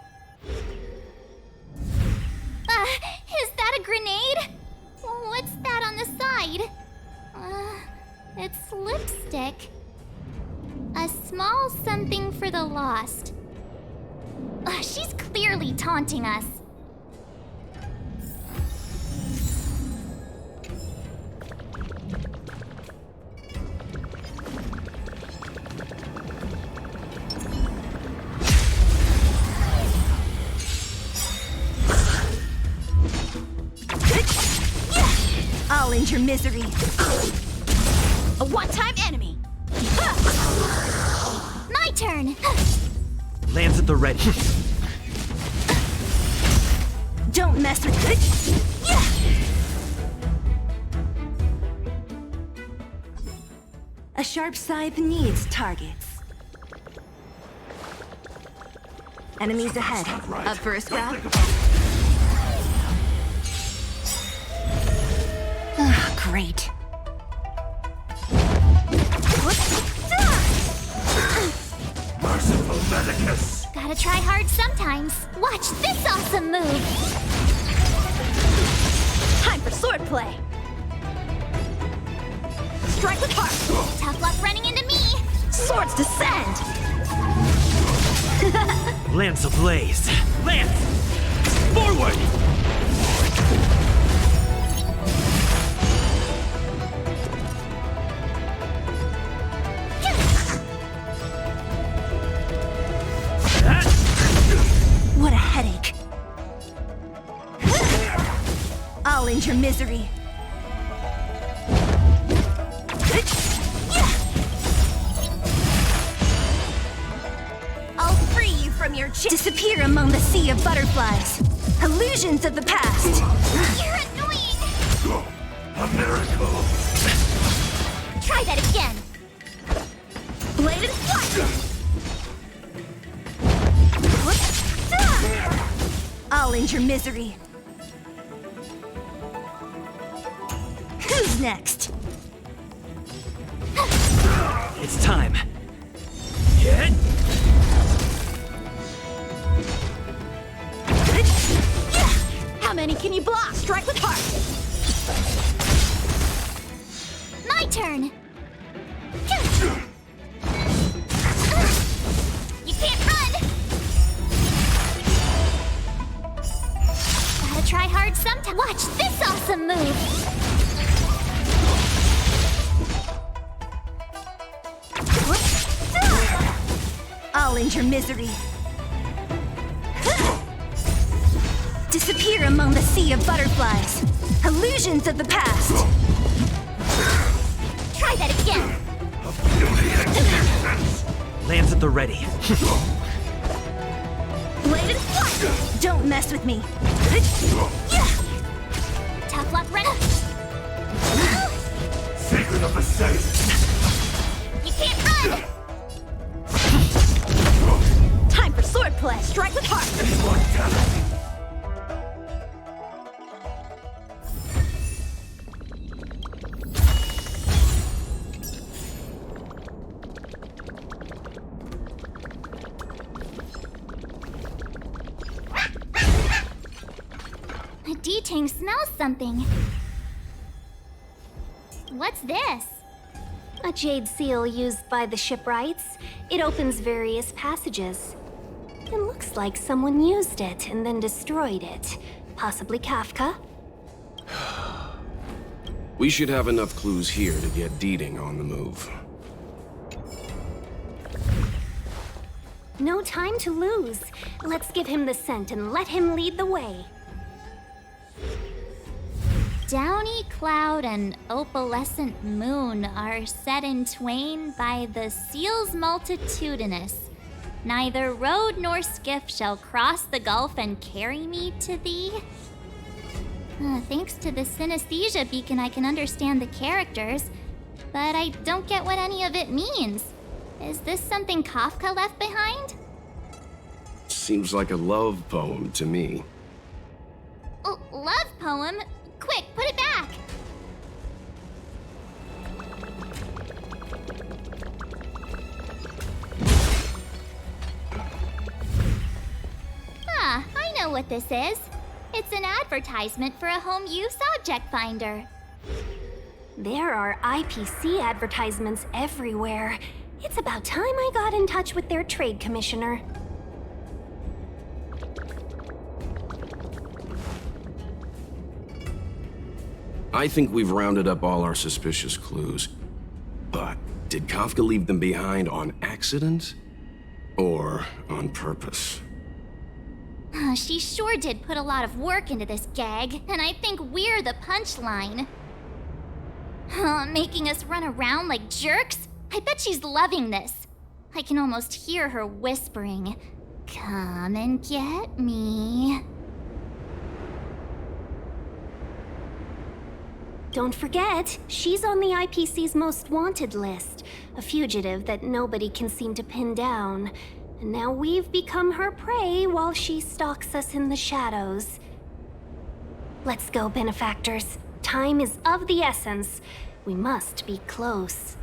Speaker 2: Is that a grenade? What's that on the side? It's lipstick. A small something for the lost. She's clearly taunting us.
Speaker 12: I'll end your misery.
Speaker 8: A one-time enemy.
Speaker 2: My turn.
Speaker 15: Lands at the ready.
Speaker 12: Don't mess with it. A sharp scythe needs targets. Enemies ahead. Up for a scrap? Great.
Speaker 11: Merciful Medicus!
Speaker 2: Gotta try hard sometimes. Watch this awesome move.
Speaker 8: Time for swordplay. Strike with heart.
Speaker 2: Tough luck running into me.
Speaker 8: Swords descend.
Speaker 15: Lance ablaze. Lance! Forward!
Speaker 12: What a headache. I'll end your misery. I'll free you from your disappear among the sea of butterflies. Illusions of the past.
Speaker 2: You're annoying.
Speaker 11: A miracle!
Speaker 2: Try that again.
Speaker 8: Bladed flight.
Speaker 12: I'll end your misery. Who's next?
Speaker 15: It's time. Hit!
Speaker 8: How many can you block? Strike with heart.
Speaker 2: My turn. You can't run. Gotta try hard sometime. Watch this awesome move.
Speaker 12: I'll end your misery.
Speaker 1: Disappear among the sea of butterflies. Illusions of the past.
Speaker 2: Try that again.
Speaker 15: Lands at the ready.
Speaker 1: Blade and fly! Don't mess with me.
Speaker 2: Tough luck, Rena.
Speaker 11: Secret of the safe.
Speaker 2: You can't run!
Speaker 8: Time for swordplay. Strike with heart.
Speaker 11: Immortality.
Speaker 2: D-Tang smells something. What's this?
Speaker 1: A jade seal used by the shipwrights. It opens various passages. It looks like someone used it and then destroyed it. Possibly Kafka.
Speaker 5: We should have enough clues here to get Deeding on the move.
Speaker 1: No time to lose. Let's give him the scent and let him lead the way.
Speaker 2: Downy cloud and opalescent moon are set in twain by the seals multitudinous. Neither road nor skiff shall cross the gulf and carry me to thee. Thanks to the synesthesia beacon, I can understand the characters, but I don't get what any of it means. Is this something Kafka left behind?
Speaker 5: Seems like a love poem to me.
Speaker 2: Love poem? Quick, put it back! Ah, I know what this is. It's an advertisement for a home use object finder.
Speaker 1: There are IPC advertisements everywhere. It's about time I got in touch with their trade commissioner.
Speaker 5: I think we've rounded up all our suspicious clues. But did Kafka leave them behind on accident? Or on purpose?
Speaker 2: She sure did put a lot of work into this gag, and I think we're the punchline. Making us run around like jerks? I bet she's loving this. I can almost hear her whispering, "Come and get me."
Speaker 1: Don't forget, she's on the IPC's most wanted list. A fugitive that nobody can seem to pin down. And now we've become her prey while she stalks us in the shadows. Let's go, benefactors. Time is of the essence. We must be close.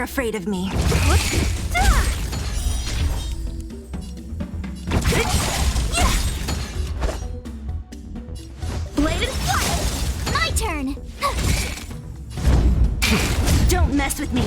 Speaker 12: afraid of me.
Speaker 2: Bladed flight! My turn!
Speaker 12: Don't mess with me.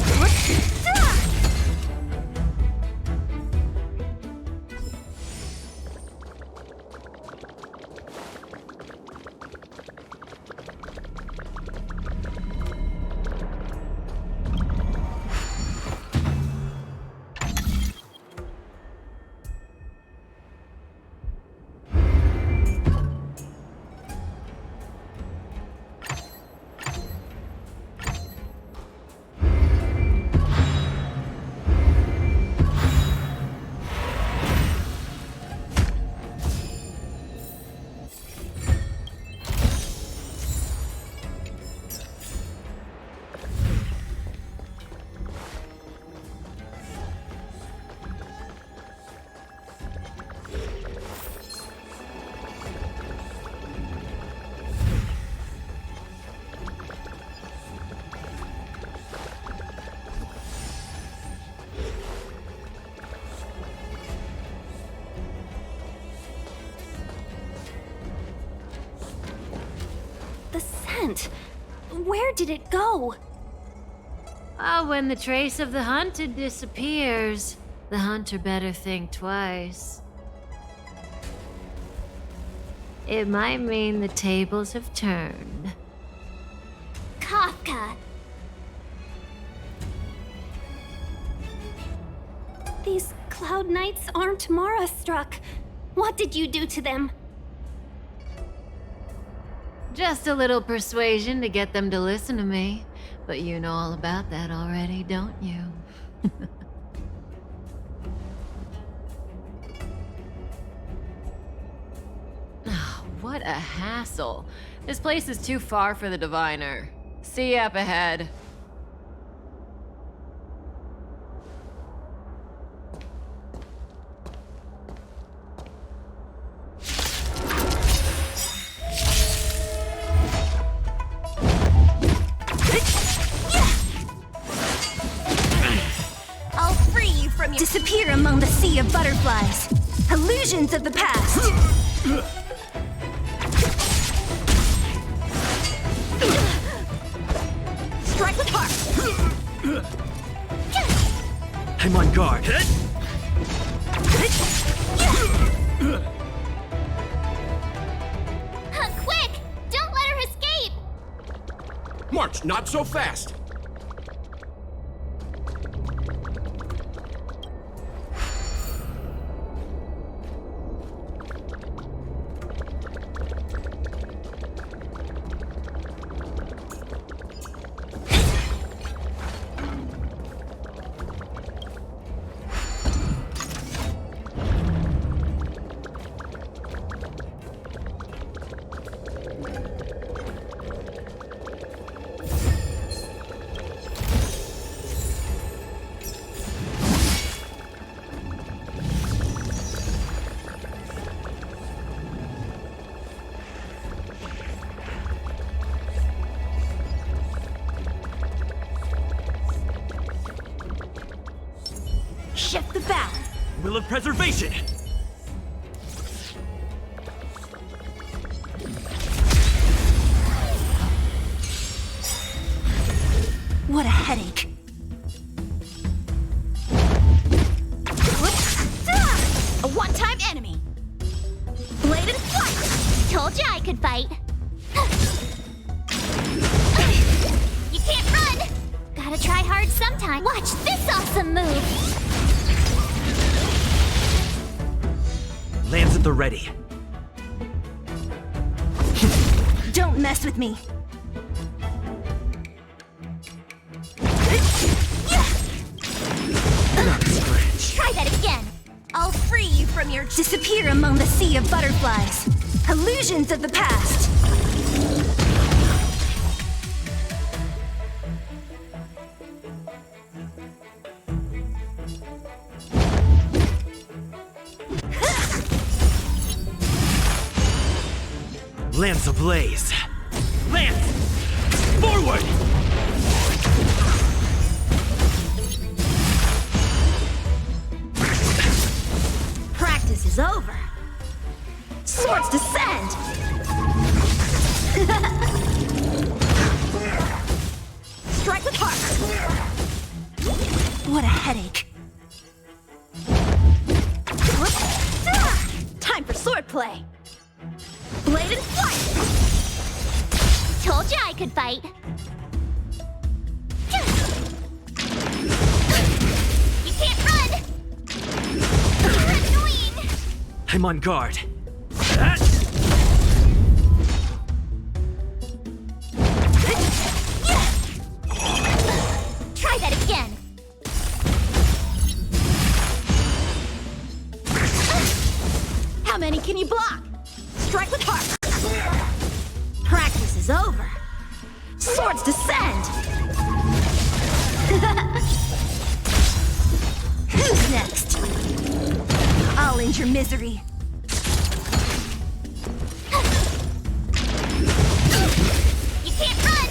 Speaker 1: The scent. Where did it go?
Speaker 16: When the trace of the hunted disappears, the hunter better think twice. It might mean the tables have turned.
Speaker 2: Kafka!
Speaker 1: These Cloud Knights aren't Mara struck. What did you do to them?
Speaker 16: Just a little persuasion to get them to listen to me. But you know all about that already, don't you? What a hassle. This place is too far for the diviner. See you up ahead.
Speaker 12: I'll free you from your... Disappear among the sea of butterflies. Illusions of the past. Strike with heart.
Speaker 15: I'm on guard.
Speaker 2: Quick! Don't let her escape!
Speaker 5: March, not so fast!
Speaker 12: Shift the bow.
Speaker 15: Will of preservation!
Speaker 12: What a headache.
Speaker 2: A one-time enemy! Bladed flight! Told you I could fight. You can't run! Gotta try hard sometime. Watch this awesome move!
Speaker 15: Lance at the ready.
Speaker 12: Don't mess with me.
Speaker 2: Try that again.
Speaker 12: I'll free you from your... Disappear among the sea of butterflies. Illusions of the past.
Speaker 15: Lance ablaze. Lance! Forward!
Speaker 8: is over. Swords descend! Strike with heart! What a headache. Time for swordplay! Blade and flight!
Speaker 2: Told you I could fight. You can't run! You're annoying!
Speaker 15: I'm on guard.
Speaker 2: Try that again.
Speaker 8: How many can you block? Strike with heart! Practice is over. Swords descend!
Speaker 1: Who's next? I'll end your misery.
Speaker 2: You can't run!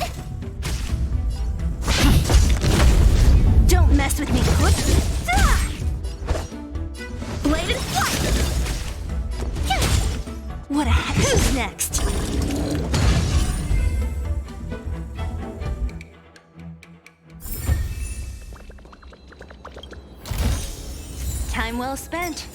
Speaker 1: Don't mess with me, Foot.
Speaker 8: Blade and flight!
Speaker 1: What a who's next? Time well spent.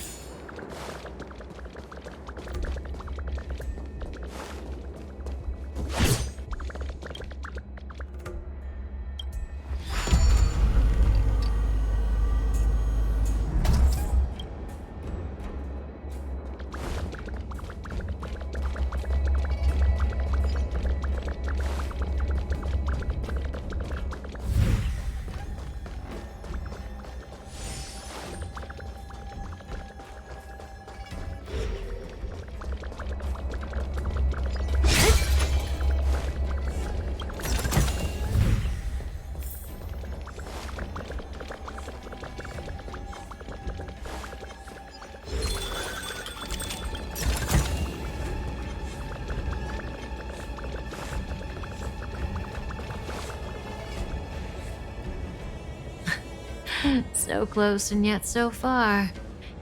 Speaker 16: So close and yet so far.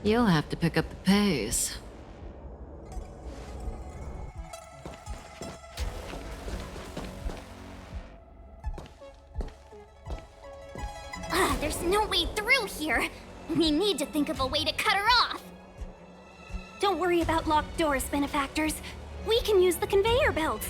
Speaker 16: You'll have to pick up the pace.
Speaker 2: There's no way through here. We need to think of a way to cut her off.
Speaker 1: Don't worry about locked doors, benefactors. We can use the conveyor belts.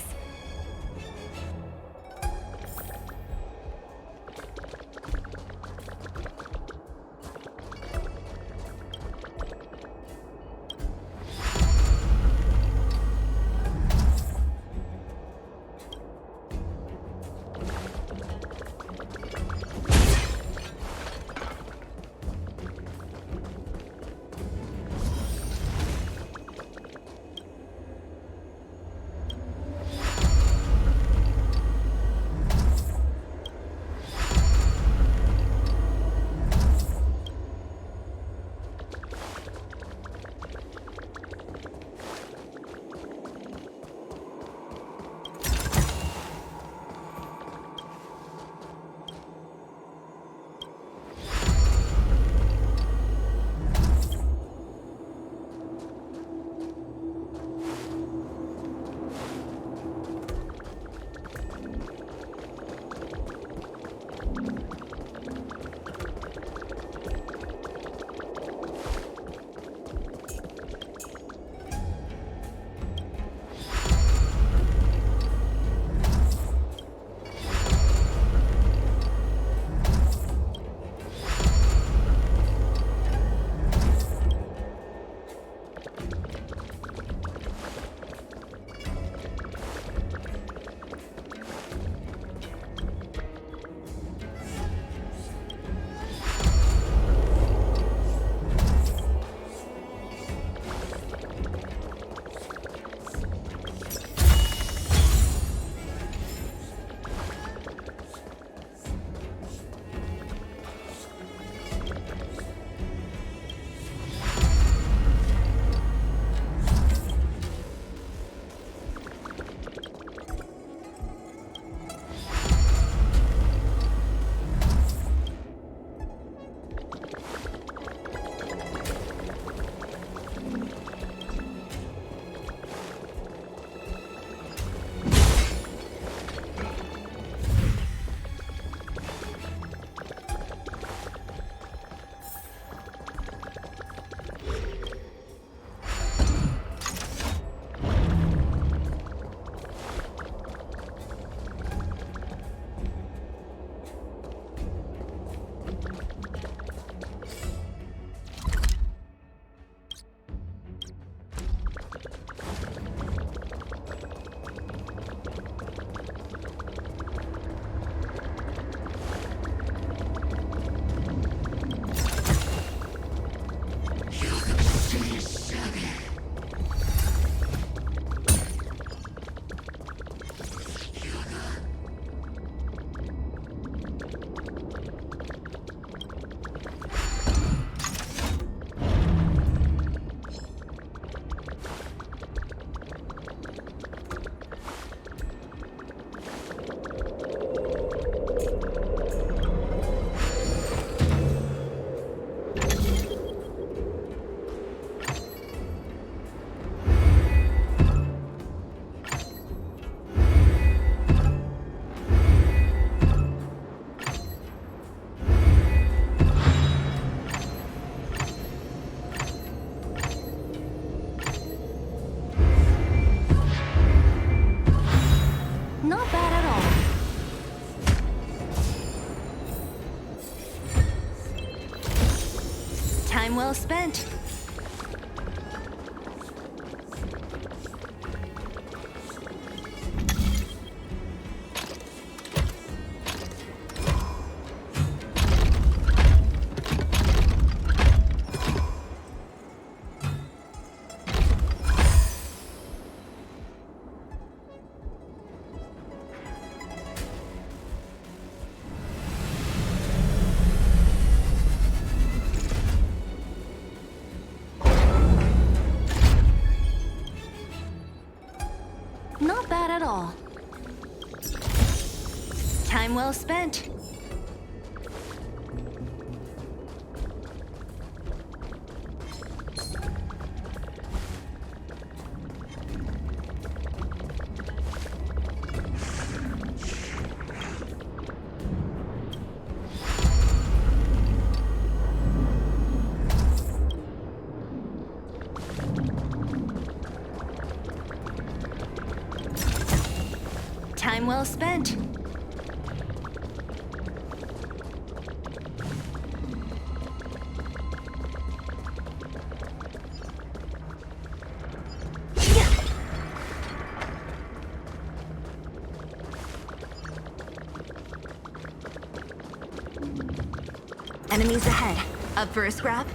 Speaker 17: well spent. Not bad at all. Time well spent. Time well spent. Enemies ahead. Up for a scrap?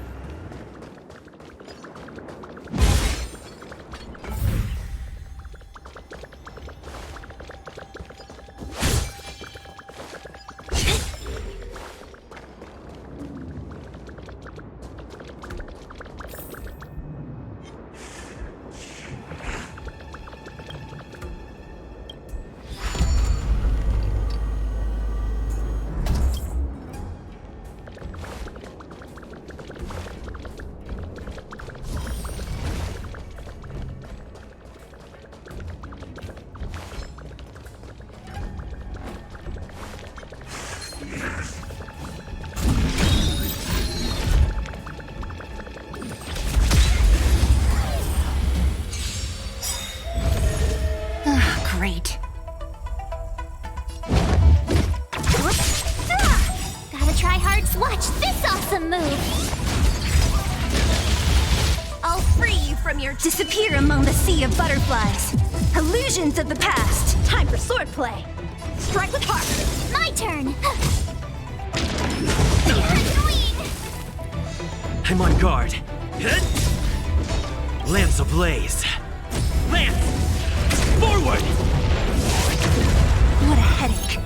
Speaker 17: Great.
Speaker 2: Gotta try hard. Watch this awesome move.
Speaker 17: I'll free you from your disappear among the sea of butterflies. Illusions of the past. Time for swordplay. Strike with heart.
Speaker 2: My turn.
Speaker 15: I'm on guard. Lance ablaze. Lance! Forward!
Speaker 17: What a headache.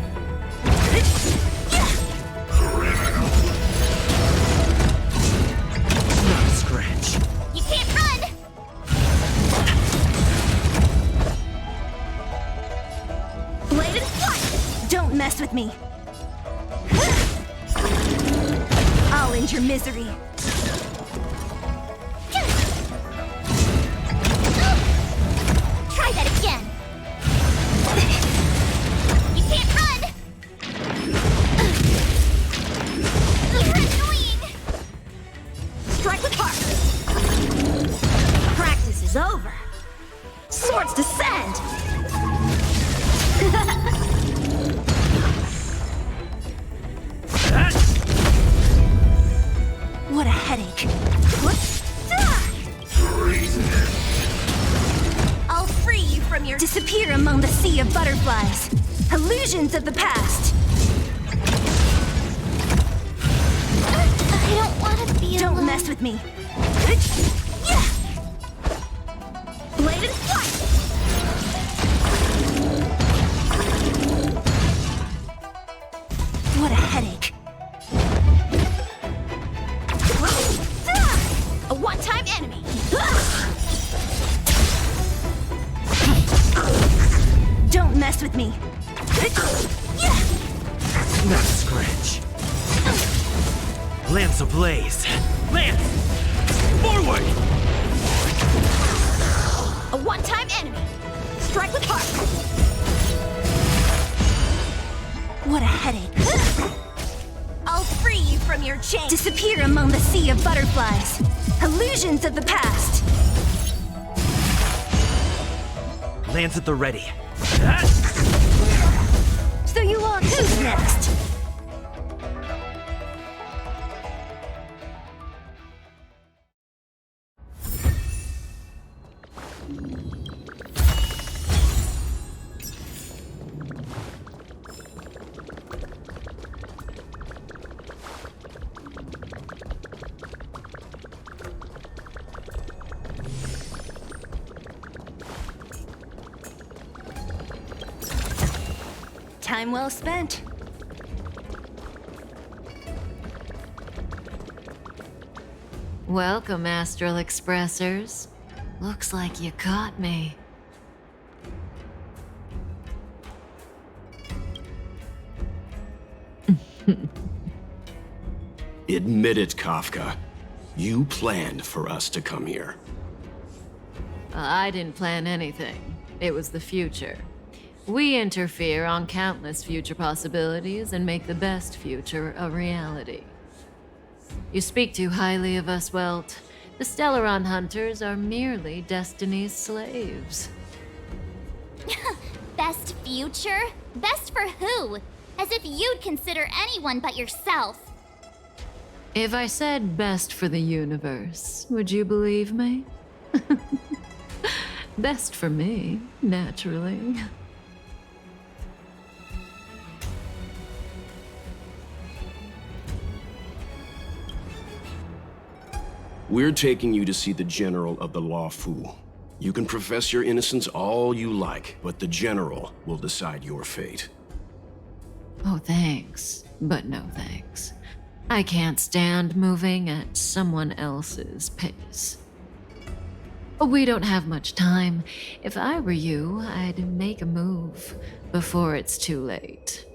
Speaker 15: Not a scratch.
Speaker 2: You can't run!
Speaker 17: Blade and flight! Don't mess with me. I'll end your misery.
Speaker 2: Try that again. You can't run! You're annoying!
Speaker 17: Strike with heart. Practice is over. Swords descend! What a headache. I'll free you from your disappear among the sea of butterflies. Illusions of the past.
Speaker 2: I don't want to be
Speaker 17: Don't
Speaker 2: alone.
Speaker 17: mess with me. Blade and flight! What a headache. A one-time enemy. Don't mess with me.
Speaker 15: Not a scratch. Lance ablaze. Lance! Forward!
Speaker 17: A one-time enemy. Strike with heart. What a headache. I'll free you from your chain. Disappear among the sea of butterflies. Illusions of the past.
Speaker 15: Lance at the ready.
Speaker 17: So you want who's next? Time well spent.
Speaker 16: Welcome, Astral Expressors. Looks like you caught me.
Speaker 5: Admit it, Kafka. You planned for us to come here.
Speaker 16: I didn't plan anything. It was the future. We interfere on countless future possibilities and make the best future a reality. You speak too highly of us, Welt. The Stellaron Hunters are merely Destiny's slaves.
Speaker 2: Best future? Best for who? As if you'd consider anyone but yourself.
Speaker 16: If I said best for the universe, would you believe me? Best for me, naturally.
Speaker 5: We're taking you to see the General of the Law Fu. You can profess your innocence all you like, but the General will decide your fate.
Speaker 16: Oh, thanks. But no thanks. I can't stand moving at someone else's pace. We don't have much time. If I were you, I'd make a move before it's too late.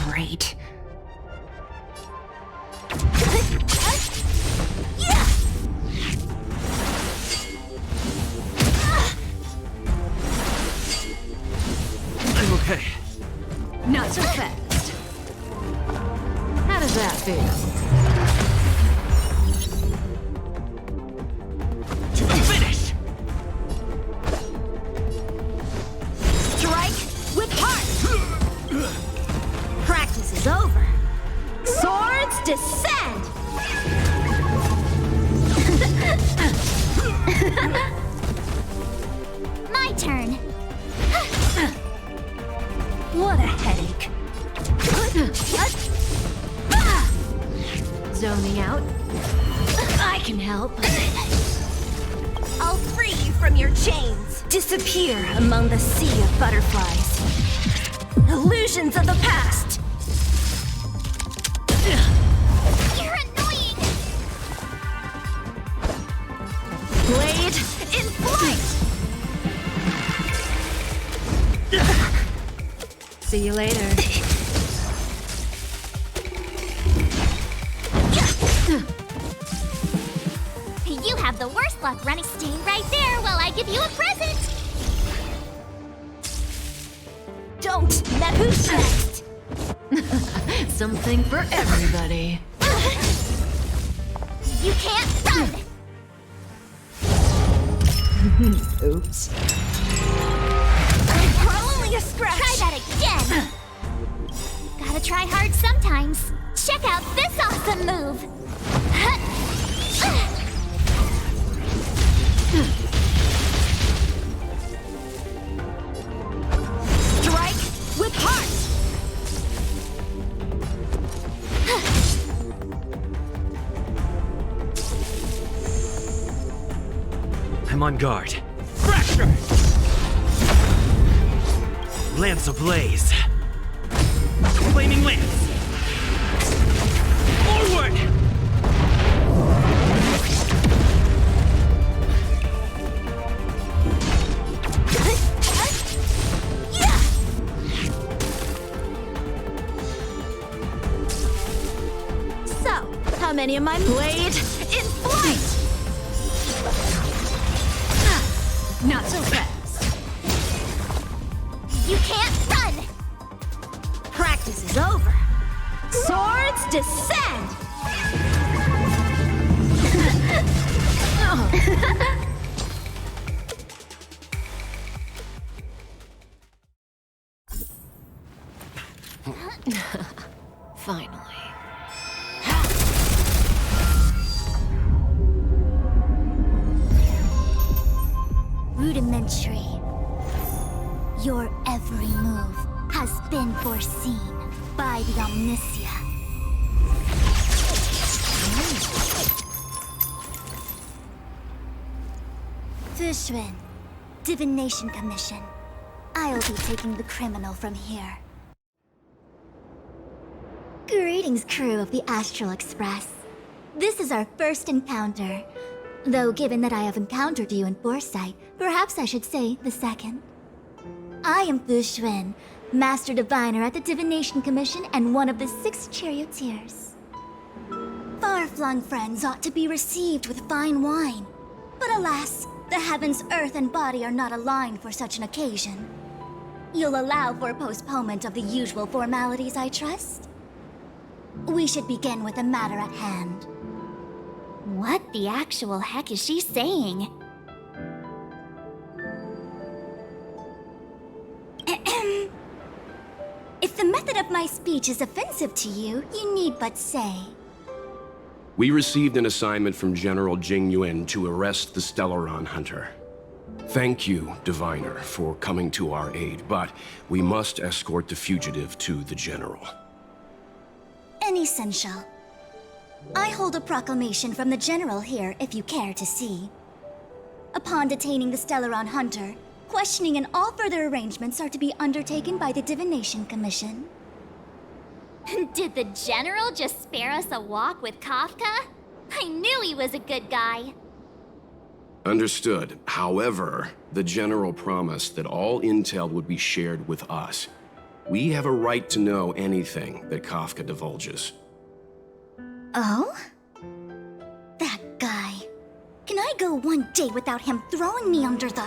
Speaker 17: Great.
Speaker 10: I'm okay.
Speaker 17: Not so fast.
Speaker 16: How does that feel?
Speaker 10: To the finish!
Speaker 8: Strike with heart! Practice is over. Swords descend!
Speaker 2: My turn.
Speaker 17: What a headache.
Speaker 1: Zoning out. I can help.
Speaker 17: I'll free you from your chains. Disappear among the sea of butterflies. Illusions of the past.
Speaker 2: You're annoying!
Speaker 17: Blade in flight.
Speaker 1: See you later.
Speaker 2: You have the worst luck running. Stay right there while I give you a present!
Speaker 17: Don't. Who's next?
Speaker 16: Something for everybody.
Speaker 2: You can't run!
Speaker 16: Oops.
Speaker 17: Only a scratch.
Speaker 2: Try that again! Gotta try hard sometimes. Check out this awesome move!
Speaker 8: Strike with heart!
Speaker 15: I'm on guard. Fracture! Lance ablaze. Flaming lance. Forward!
Speaker 8: So, how many of my blade in flight?
Speaker 17: Not so fast.
Speaker 2: You can't run!
Speaker 8: Practice is over. Swords descend!
Speaker 16: Finally.
Speaker 7: Rudimentary. Your every move has been foreseen by the Omniscia. Fushun, Divination Commission. I'll be taking the criminal from here. Greetings, crew of the Astral Express. This is our first encounter. Though given that I have encountered you in foresight, perhaps I should say the second. I am Fushun, Master Diviner at the Divination Commission and one of the 6 charioteers. Far-flung friends ought to be received with fine wine. But alas, the heavens, earth, and body are not aligned for such an occasion. You'll allow for a postponement of the usual formalities, I trust? We should begin with the matter at hand.
Speaker 2: What the actual heck is she saying?
Speaker 7: If the method of my speech is offensive to you, you need but say.
Speaker 5: We received an assignment from General Jing Yuan to arrest the Stellaron Hunter. Thank you, Diviner, for coming to our aid, but we must escort the fugitive to the General.
Speaker 7: Essential. I hold a proclamation from the General here, if you care to see. Upon detaining the Stellaron Hunter, questioning and all further arrangements are to be undertaken by the Divination Commission.
Speaker 2: Did the General just spare us a walk with Kafka? I knew he was a good guy.
Speaker 5: Understood. However, the General promised that all intel would be shared with us. We have a right to know anything that Kafka divulges.
Speaker 7: Oh? That guy. Can I go one day without him throwing me under the...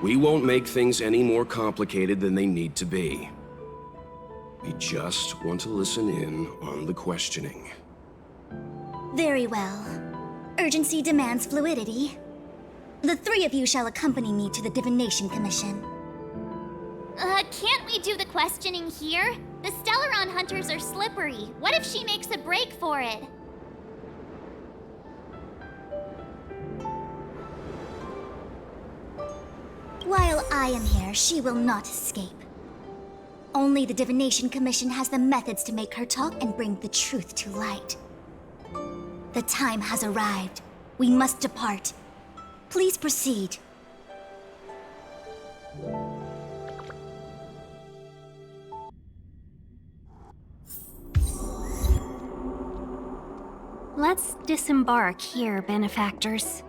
Speaker 5: We won't make things any more complicated than they need to be. We just want to listen in on the questioning.
Speaker 7: Very well. Urgency demands fluidity. The 3 of you shall accompany me to the Divination Commission.
Speaker 2: Can't we do the questioning here? The Stellaron hunters are slippery. What if she makes a break for it?
Speaker 7: While I am here, she will not escape. Only the Divination Commission has the methods to make her talk and bring the truth to light. The time has arrived. We must depart. Please proceed.
Speaker 1: Let's disembark here, benefactors.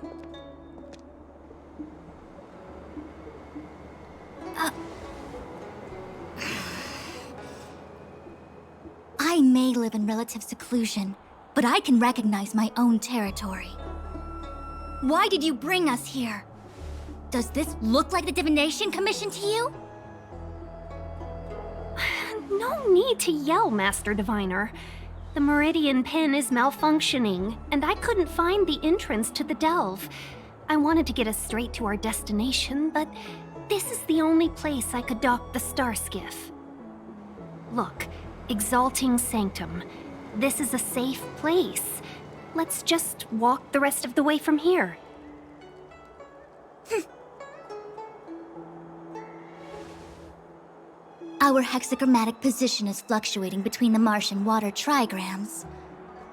Speaker 7: I may live in relative seclusion, but I can recognize my own territory. Why did you bring us here? Does this look like the Divination Commission to you?
Speaker 1: No need to yell, Master Diviner. The Meridian pin is malfunctioning, and I couldn't find the entrance to the delve. I wanted to get us straight to our destination, but this is the only place I could dock the star skiff. Look, Exalting Sanctum. This is a safe place. Let's just walk the rest of the way from here.
Speaker 7: Our hexagrammatic position is fluctuating between the Martian water trigrams.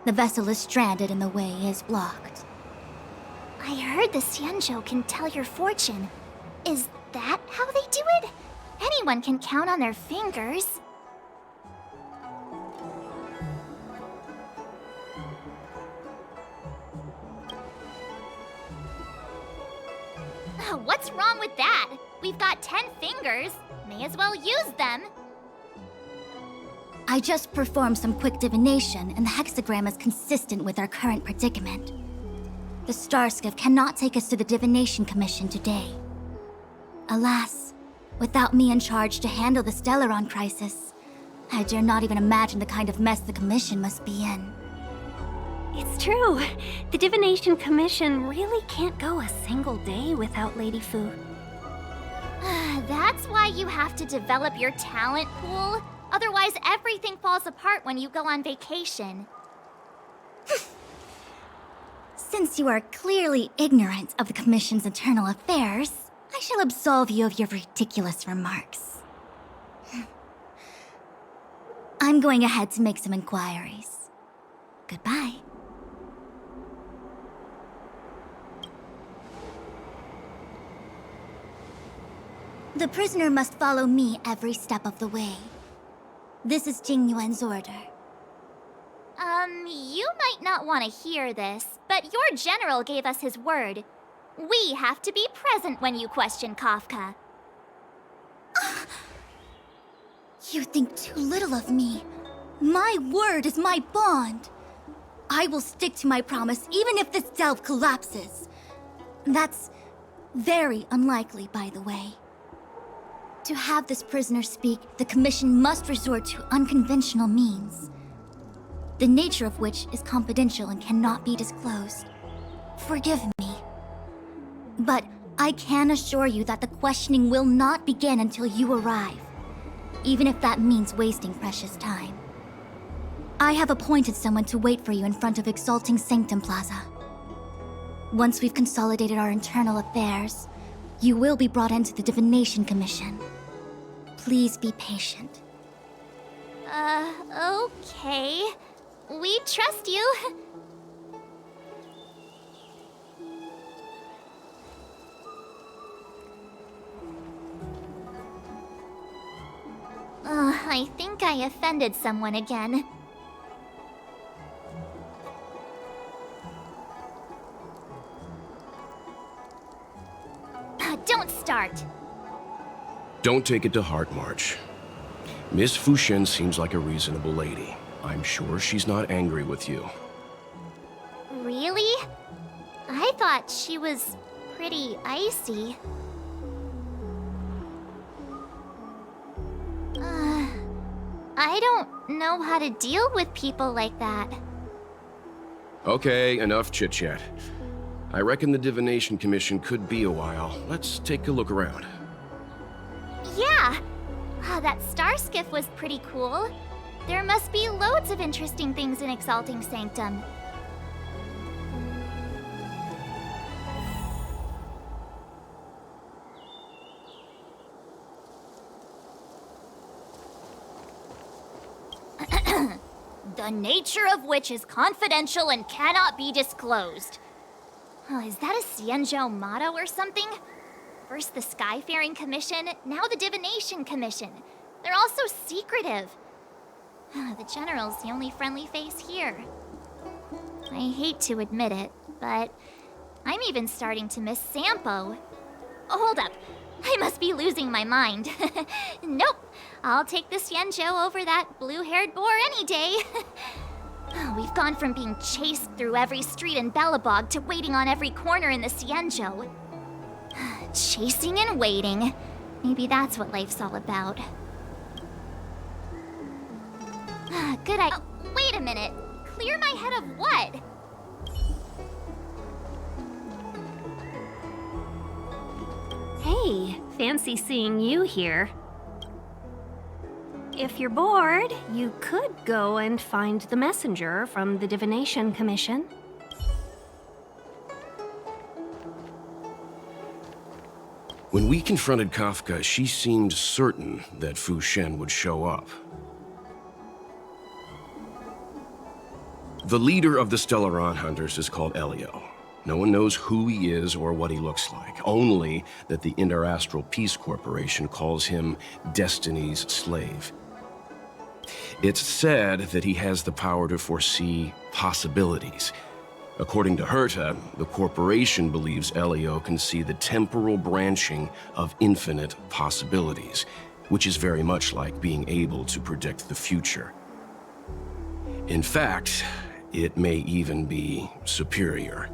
Speaker 7: The vessel is stranded and the way is blocked.
Speaker 2: I heard the Xianzhou can tell your fortune. Is that how they do it? Anyone can count on their fingers. What's wrong with that? We've got 10 fingers. May as well use them.
Speaker 7: I just performed some quick divination, and the hexagram is consistent with our current predicament. The Starskiff cannot take us to the Divination Commission today. Alas, without me in charge to handle the Stellaron crisis, I dare not even imagine the kind of mess the Commission must be in.
Speaker 1: It's true. The Divination Commission really can't go a single day without Lady Fu.
Speaker 2: That's why you have to develop your talent pool. Otherwise, everything falls apart when you go on vacation.
Speaker 7: Since you are clearly ignorant of the Commission's internal affairs, I shall absolve you of your ridiculous remarks. I'm going ahead to make some inquiries. Goodbye. The prisoner must follow me every step of the way. This is Jing Yuan's order.
Speaker 2: You might not want to hear this, but your general gave us his word. We have to be present when you question Kafka.
Speaker 7: You think too little of me. My word is my bond. I will stick to my promise even if this delve collapses. That's very unlikely, by the way. To have this prisoner speak, the Commission must resort to unconventional means, the nature of which is confidential and cannot be disclosed. Forgive me. But I can assure you that the questioning will not begin until you arrive, even if that means wasting precious time. I have appointed someone to wait for you in front of Exalting Sanctum Plaza. Once we've consolidated our internal affairs, you will be brought into the Divination Commission. Please be patient.
Speaker 2: Okay. We trust you. I think I offended someone again. Don't start.
Speaker 5: Don't take it to heart, March. Miss Fushen seems like a reasonable lady. I'm sure she's not angry with you.
Speaker 2: Really? I thought she was pretty icy. I don't know how to deal with people like that.
Speaker 5: Okay, enough chit-chat. I reckon the Divination Commission could be a while. Let's take a look around.
Speaker 2: Yeah! That star skiff was pretty cool. There must be loads of interesting things in Exalting Sanctum. The nature of which is confidential and cannot be disclosed. Is that a Xianzhou motto or something? First the Skyfaring Commission, now the Divination Commission. They're all so secretive. The General's the only friendly face here. I hate to admit it, but I'm even starting to miss Sampo. Hold up. I must be losing my mind. Nope. I'll take the Xianzhou over that blue-haired boar any day. We've gone from being chased through every street in Belobog to waiting on every corner in the Xianzhou. Chasing and waiting. Maybe that's what life's all about. Good idea. Oh, wait a minute. Clear my head of what?
Speaker 1: Hey, fancy seeing you here. If you're bored, you could go and find the messenger from the Divination Commission.
Speaker 5: When we confronted Kafka, she seemed certain that Fu Shen would show up. The leader of the Stellaron Hunters is called Elio. No one knows who he is or what he looks like, only that the Interastral Peace Corporation calls him Destiny's slave. It's said that he has the power to foresee possibilities. According to Herta, the corporation believes Elio can see the temporal branching of infinite possibilities, which is very much like being able to predict the future. In fact, it may even be superior.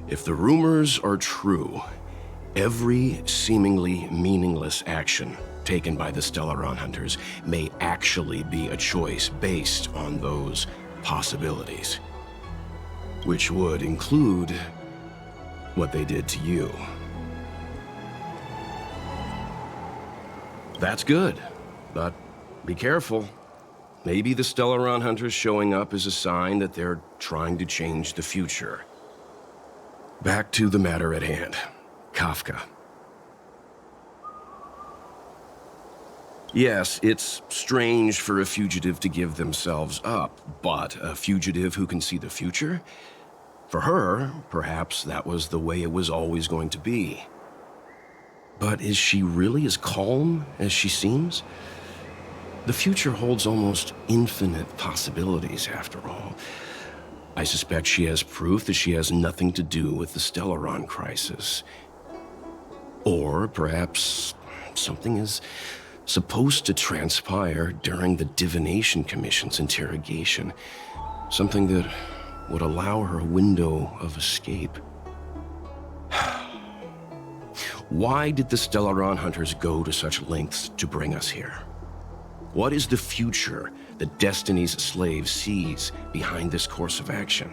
Speaker 5: If the rumors are true, every seemingly meaningless action taken by the Stellaron Hunters may actually be a choice based on those possibilities. Which would include what they did to you. That's good, but Be careful. Maybe the Stellaron hunters showing up is a sign that they're trying to change the future. Back to the matter at hand. Kafka. Yes, it's strange for a fugitive to give themselves up, but a fugitive who can see the future? For her, perhaps that was the way it was always going to be. But is she really as calm as she seems? The future holds almost infinite possibilities, after all. I suspect she has proof that she has nothing to do with the Stellaron crisis. Or perhaps something is supposed to transpire during the Divination Commission's interrogation. Something that would allow her a window of escape. Why did the Stellaron hunters go to such lengths to bring us here? What is the future that Destiny's slave sees behind this course of action?